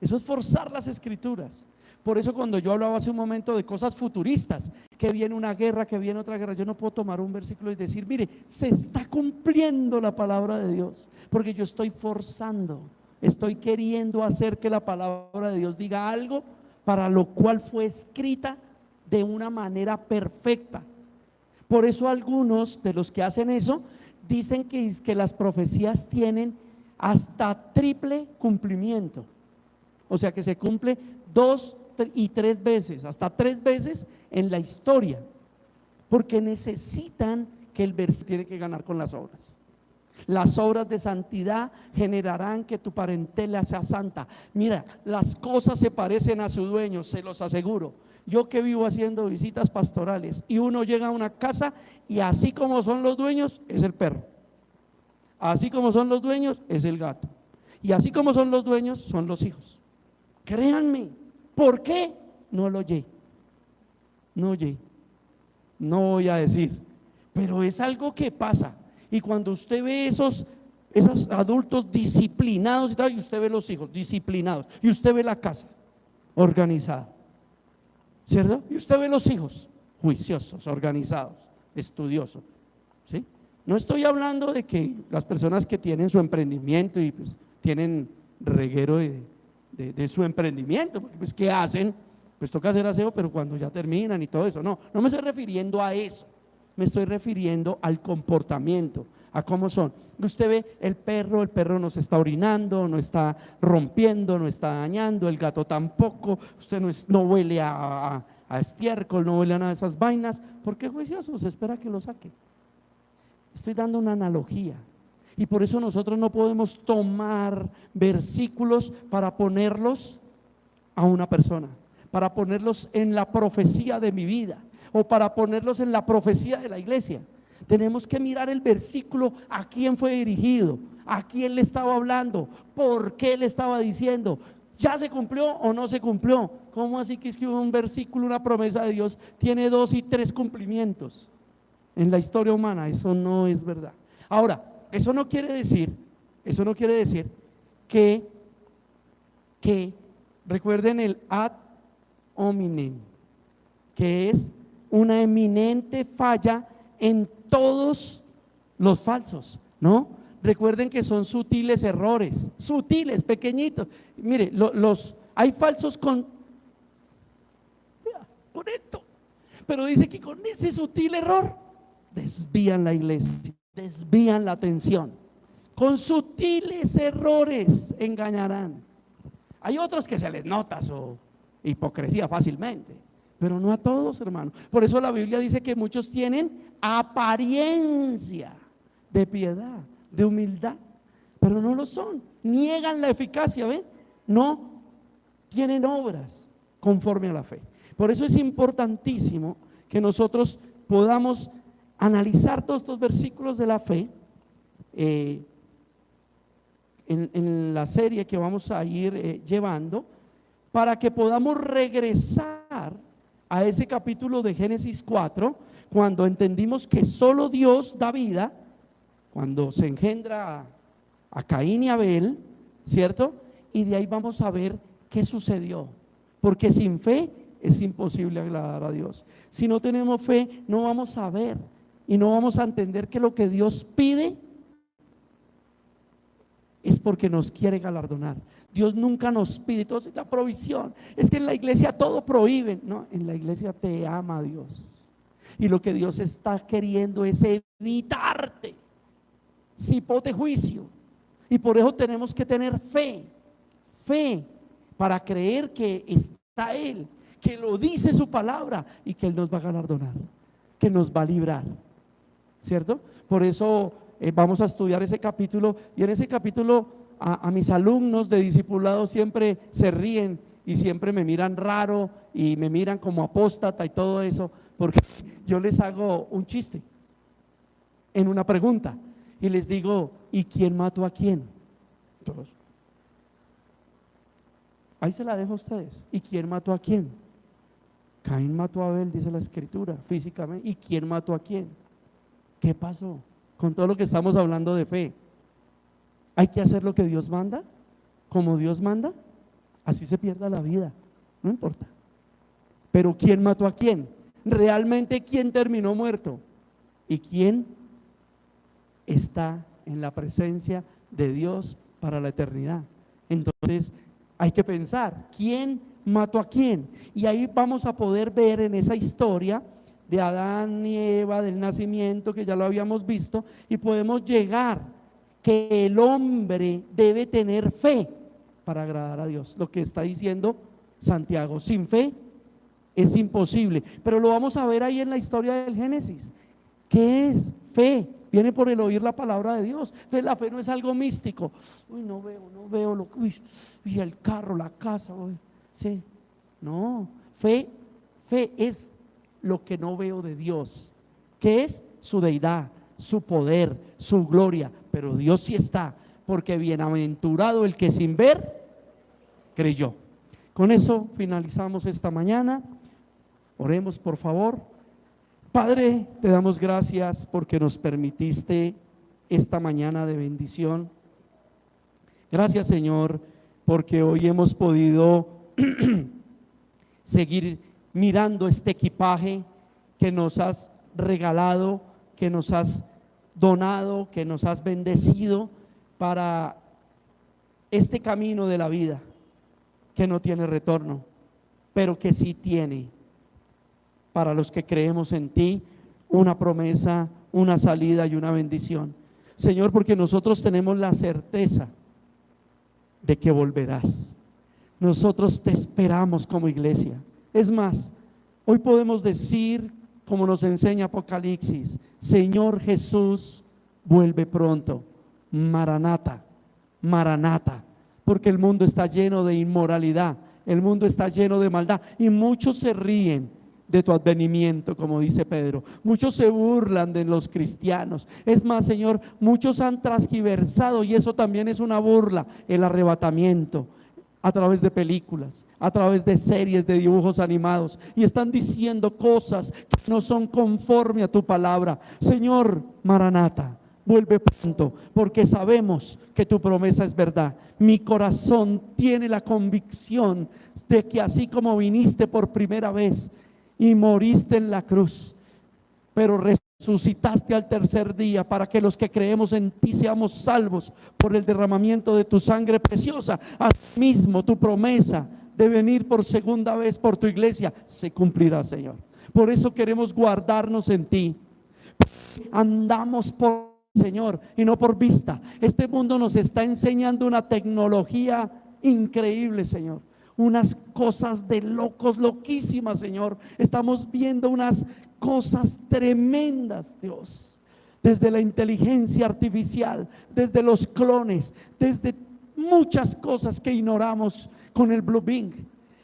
Eso es forzar las escrituras. Por eso cuando yo hablaba hace un momento de cosas futuristas, que viene una guerra, que viene otra guerra, yo no puedo tomar un versículo y decir, mire, se está cumpliendo la palabra de Dios, porque yo estoy forzando, estoy queriendo hacer que la palabra de Dios diga algo para lo cual fue escrita de una manera perfecta. Por eso algunos de los que hacen eso dicen que las profecías tienen hasta triple cumplimiento, o sea que se cumple 2 y 3 veces, hasta 3 veces en la historia, porque necesitan que el versículo tiene que ganar con las obras. Las obras de santidad generarán que tu parentela sea santa. Mira, las cosas se parecen a su dueño, se los aseguro. Yo que vivo haciendo visitas pastorales y uno llega a una casa y así como son los dueños es el perro, así como son los dueños es el gato, y así como son los dueños son los hijos. Créanme. ¿Por qué? No lo oyé, no oyé, no voy a decir, pero es algo que pasa. Y cuando usted ve esos adultos disciplinados y tal, y usted ve los hijos disciplinados, y usted ve la casa organizada, ¿cierto? Y usted ve los hijos juiciosos, organizados, estudiosos, ¿sí? No estoy hablando de que las personas que tienen su emprendimiento y pues tienen reguero de su emprendimiento, porque pues ¿qué hacen? Pues toca hacer aseo, pero cuando ya terminan y todo eso, no me estoy refiriendo a eso, me estoy refiriendo al comportamiento, a cómo son. Usted ve el perro no se está orinando, no está rompiendo, no está dañando, el gato tampoco, usted no huele a estiércol, no huele a nada de esas vainas, porque es juicioso, se espera que lo saque. Estoy dando una analogía. Y por eso nosotros no podemos tomar versículos para ponerlos a una persona, para ponerlos en la profecía de mi vida o para ponerlos en la profecía de la iglesia. Tenemos que mirar el versículo, a quién fue dirigido, a quién le estaba hablando, por qué le estaba diciendo, ¿ya se cumplió o no se cumplió? ¿Cómo así que es que un versículo, una promesa de Dios tiene 2 y 3 cumplimientos en la historia humana? Eso no es verdad. Ahora, eso no quiere decir que recuerden el ad hominem, que es una eminente falla en todos los falsos, ¿no? Recuerden que son sutiles errores, sutiles, pequeñitos. Mire, hay falsos con esto, pero dice que con ese sutil error desvían la iglesia, desvían la atención. Con sutiles errores engañarán. Hay otros que se les nota su hipocresía fácilmente, pero no a todos, hermano. Por eso la Biblia dice que muchos tienen apariencia de piedad, de humildad, pero no lo son. Niegan la eficacia, ¿ven? No tienen obras conforme a la fe. Por eso es importantísimo que nosotros podamos analizar todos estos versículos de la fe en la serie que vamos a ir llevando, para que podamos regresar a ese capítulo de Génesis 4, cuando entendimos que solo Dios da vida, cuando se engendra a Caín y Abel, ¿cierto? Y de ahí vamos a ver qué sucedió, porque sin fe es imposible agradar a Dios. Si no tenemos fe, no vamos a ver y no vamos a entender que lo que Dios pide es porque nos quiere galardonar. Dios nunca nos pide, entonces la provisión, es que en la iglesia todo prohíben. No, en la iglesia te ama Dios, y lo que Dios está queriendo es evitarte cipote juicio, y por eso tenemos que tener fe para creer que está Él, que lo dice su palabra y que Él nos va a galardonar, que nos va a librar, ¿cierto? Por eso vamos a estudiar ese capítulo, y en ese capítulo a mis alumnos de discipulado siempre se ríen y siempre me miran raro y me miran como apóstata y todo eso, porque yo les hago un chiste en una pregunta y les digo: ¿y quién mató a quién? Todos. Ahí se la dejo a ustedes. ¿Y quién mató a quién? Caín mató a Abel, dice la escritura, físicamente. ¿Y quién mató a quién? ¿Qué pasó con todo lo que estamos hablando de fe? Hay que hacer lo que Dios manda, como Dios manda, así se pierda la vida, no importa. Pero ¿quién mató a quién? Realmente, ¿quién terminó muerto? ¿Y quién está en la presencia de Dios para la eternidad? Entonces hay que pensar, ¿quién mató a quién? Y ahí vamos a poder ver en esa historia de Adán y Eva, del nacimiento, que ya lo habíamos visto, y podemos llegar que el hombre debe tener fe para agradar a Dios. Lo que está diciendo Santiago, sin fe es imposible. Pero lo vamos a ver ahí en la historia del Génesis. ¿Qué es fe? Viene por el oír la palabra de Dios. Entonces la fe no es algo místico. Uy, no veo, uy, el carro, la casa, uy, sí. No, fe es lo que no veo de Dios, que es su deidad, su poder, su gloria. Pero Dios sí está, porque bienaventurado el que sin ver creyó. Con eso finalizamos esta mañana. Oremos, por favor. Padre, te damos gracias porque nos permitiste esta mañana de bendición. Gracias, Señor, porque hoy hemos podido seguir mirando este equipaje que nos has regalado, que nos has donado, que nos has bendecido para este camino de la vida que no tiene retorno, pero que sí tiene, para los que creemos en ti, una promesa, una salida y una bendición. Señor, porque nosotros tenemos la certeza de que volverás. Nosotros te esperamos como iglesia. Es más, hoy podemos decir, como nos enseña Apocalipsis: Señor Jesús, vuelve pronto. Maranata, Maranata. Porque el mundo está lleno de inmoralidad, el mundo está lleno de maldad, y muchos se ríen de tu advenimiento, como dice Pedro. Muchos se burlan de los cristianos. Es más, Señor, muchos han transgiversado, y eso también es una burla, el arrebatamiento, a través de películas, a través de series, de dibujos animados, y están diciendo cosas que no son conforme a tu palabra. Señor, Maranata, vuelve pronto, porque sabemos que tu promesa es verdad. Mi corazón tiene la convicción de que así como viniste por primera vez y moriste en la cruz, pero resucitaste al tercer día para que los que creemos en ti seamos salvos por el derramamiento de tu sangre preciosa. Asimismo, tu promesa de venir por segunda vez por tu iglesia se cumplirá, Señor. Por eso queremos guardarnos en ti. andamos por Señor y no por vista. Este mundo nos está enseñando una tecnología increíble, Señor. Unas cosas de locos, loquísimas, Señor. Estamos viendo unas cosas tremendas, Dios. Desde la inteligencia artificial, desde los clones, desde muchas cosas que ignoramos con el Blue Beam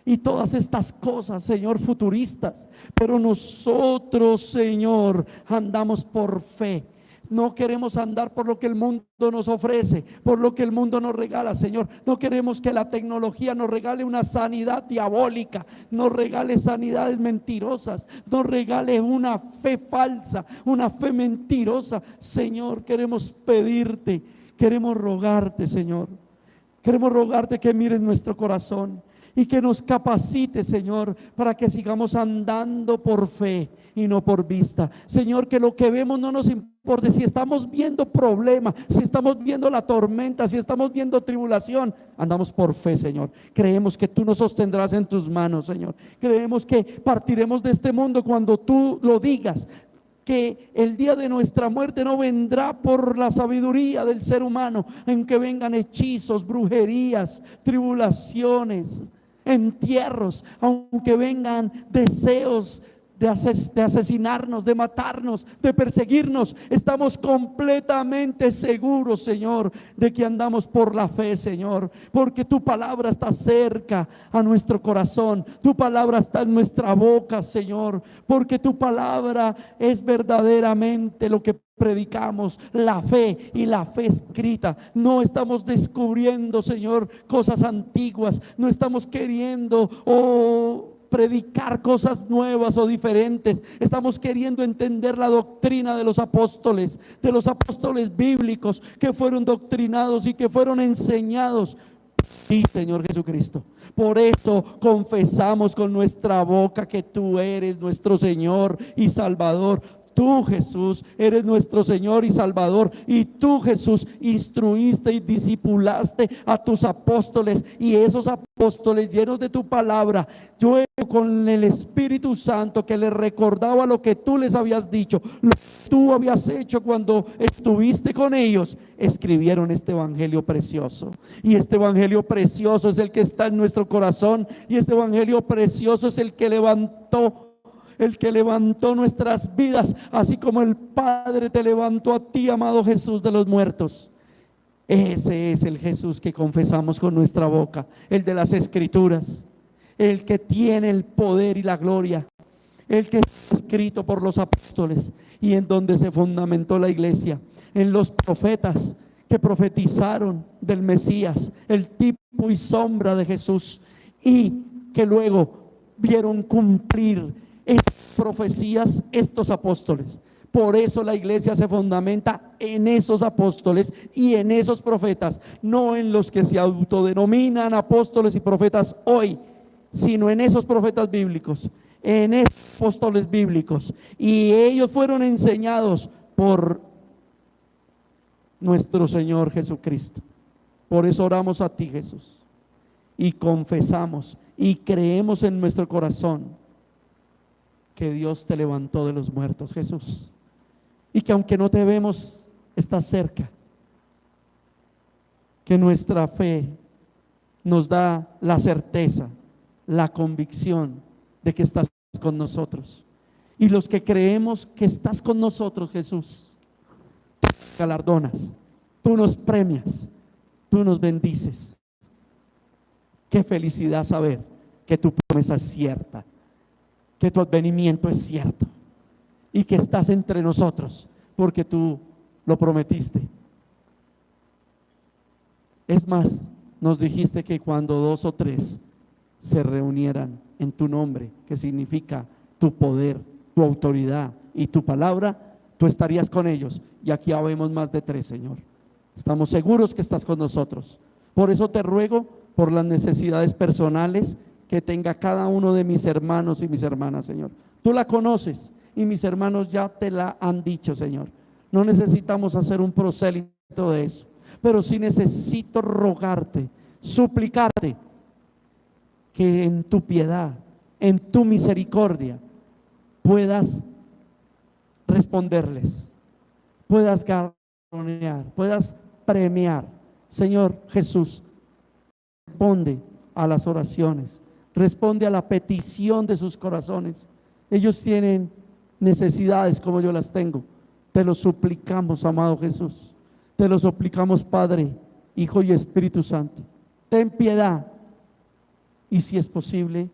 y todas estas cosas, Señor, futuristas. Pero nosotros, Señor, andamos por fe. No queremos andar por lo que el mundo nos ofrece, por lo que el mundo nos regala, Señor. No queremos que la tecnología nos regale una sanidad diabólica, nos regale sanidades mentirosas, nos regale una fe falsa, una fe mentirosa. Señor, queremos pedirte, queremos rogarte, Señor. Queremos rogarte que mires nuestro corazón y que nos capacite, Señor, para que sigamos andando por fe y no por vista. Señor, que lo que vemos no nos importe. Si estamos viendo problemas, si estamos viendo la tormenta, si estamos viendo tribulación, andamos por fe, Señor. Creemos que tú nos sostendrás en tus manos, Señor. Creemos que partiremos de este mundo cuando tú lo digas. Que el día de nuestra muerte no vendrá por la sabiduría del ser humano, en que vengan hechizos, brujerías, tribulaciones, entierros, aunque vengan deseos de asesinarnos, de matarnos, de perseguirnos. Estamos completamente seguros, Señor, de que andamos por la fe, Señor, porque tu palabra está cerca a nuestro corazón, tu palabra está en nuestra boca, Señor, porque tu palabra es verdaderamente lo que predicamos, la fe y la fe escrita. No estamos descubriendo, Señor, cosas antiguas, no estamos queriendo predicar cosas nuevas o diferentes. Estamos queriendo entender la doctrina de los apóstoles bíblicos que fueron doctrinados y que fueron enseñados. Sí, Señor Jesucristo. Por eso confesamos con nuestra boca que tú eres nuestro Señor y Salvador. Tú, Jesús, eres nuestro Señor y Salvador, y tú, Jesús, instruiste y discipulaste a tus apóstoles, y esos apóstoles llenos de tu palabra, yo con el Espíritu Santo que les recordaba lo que tú les habías dicho, lo que tú habías hecho cuando estuviste con ellos, escribieron este evangelio precioso. Y este evangelio precioso es el que está en nuestro corazón, y este evangelio precioso es el que levantó nuestras vidas, así como el Padre te levantó a ti, amado Jesús, de los muertos. Ese es el Jesús que confesamos con nuestra boca, el de las Escrituras, el que tiene el poder y la gloria, el que está escrito por los apóstoles y en donde se fundamentó la iglesia, en los profetas que profetizaron del Mesías, el tipo y sombra de Jesús, y que luego vieron cumplir estas profecías estos apóstoles. Por eso la iglesia se fundamenta en esos apóstoles y en esos profetas, no en los que se autodenominan apóstoles y profetas hoy, sino en esos profetas bíblicos, en esos apóstoles bíblicos. Y ellos fueron enseñados por nuestro Señor Jesucristo. Por eso oramos a ti, Jesús, y confesamos y creemos en nuestro corazón que Dios te levantó de los muertos, Jesús, y que aunque no te vemos, estás cerca, que nuestra fe nos da la certeza, la convicción de que estás con nosotros. Y los que creemos que estás con nosotros, Jesús, tú nos galardonas, tú nos premias, tú nos bendices. Qué felicidad saber que tu promesa es cierta, que tu advenimiento es cierto y que estás entre nosotros porque tú lo prometiste. Es más, nos dijiste que cuando 2 o 3 se reunieran en tu nombre, que significa tu poder, tu autoridad y tu palabra, tú estarías con ellos. Y aquí habemos más de 3, Señor. Estamos seguros que estás con nosotros. Por eso te ruego por las necesidades personales que tenga cada uno de mis hermanos y mis hermanas, Señor. Tú la conoces y mis hermanos ya te la han dicho, Señor. No necesitamos hacer un prosélito de eso, pero sí necesito rogarte, suplicarte que en tu piedad, en tu misericordia puedas responderles, puedas galardonar, puedas premiar. Señor Jesús, responde a las oraciones, responde a la petición de sus corazones. Ellos tienen necesidades como yo las tengo. Te lo suplicamos, amado Jesús. Te lo suplicamos, Padre, Hijo y Espíritu Santo. Ten piedad. Y si es posible,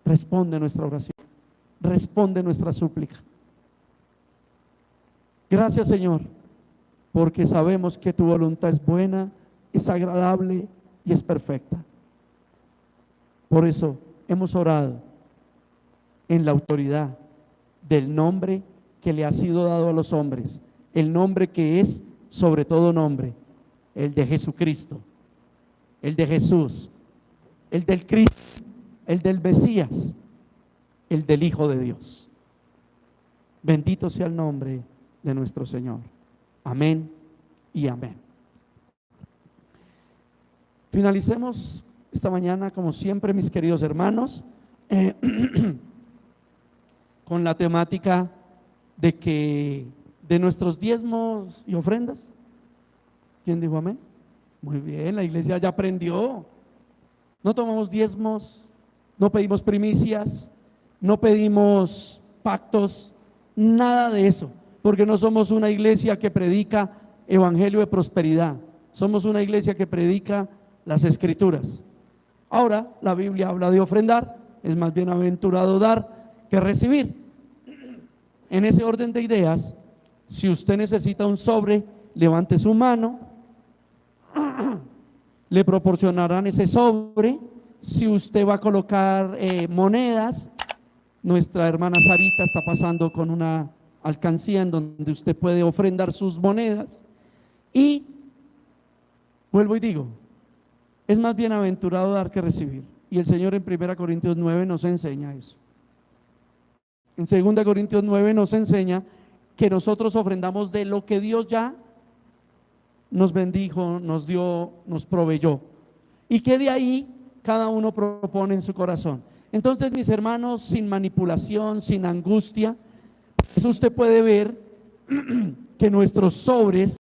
responde nuestra oración. Responde nuestra súplica. Gracias, Señor, porque sabemos que tu voluntad es buena, es agradable y es perfecta. Por eso hemos orado en la autoridad del nombre que le ha sido dado a los hombres, el nombre que es sobre todo nombre, el de Jesucristo, el de Jesús, el del Cristo, el del Mesías, el del Hijo de Dios. Bendito sea el nombre de nuestro Señor. Amén y amén. Finalicemos esta mañana, como siempre, mis queridos hermanos, con la temática de que de nuestros diezmos y ofrendas. ¿Quién dijo amén? Muy bien, la iglesia ya aprendió. No tomamos diezmos, no pedimos primicias, no pedimos pactos, nada de eso, porque no somos una iglesia que predica evangelio de prosperidad, somos una iglesia que predica las escrituras. Ahora la Biblia habla de ofrendar, es más bienaventurado dar que recibir. En ese orden de ideas, si usted necesita un sobre, levante su mano, le proporcionarán ese sobre. Si usted va a colocar monedas, nuestra hermana Sarita está pasando con una alcancía en donde usted puede ofrendar sus monedas. Y vuelvo y digo, es más bienaventurado dar que recibir. Y el Señor en 1 Corintios 9 nos enseña eso. En 2 Corintios 9 nos enseña que nosotros ofrendamos de lo que Dios ya nos bendijo, nos dio, nos proveyó. Y que de ahí cada uno propone en su corazón. Entonces, mis hermanos, sin manipulación, sin angustia, eso usted puede ver que nuestros sobres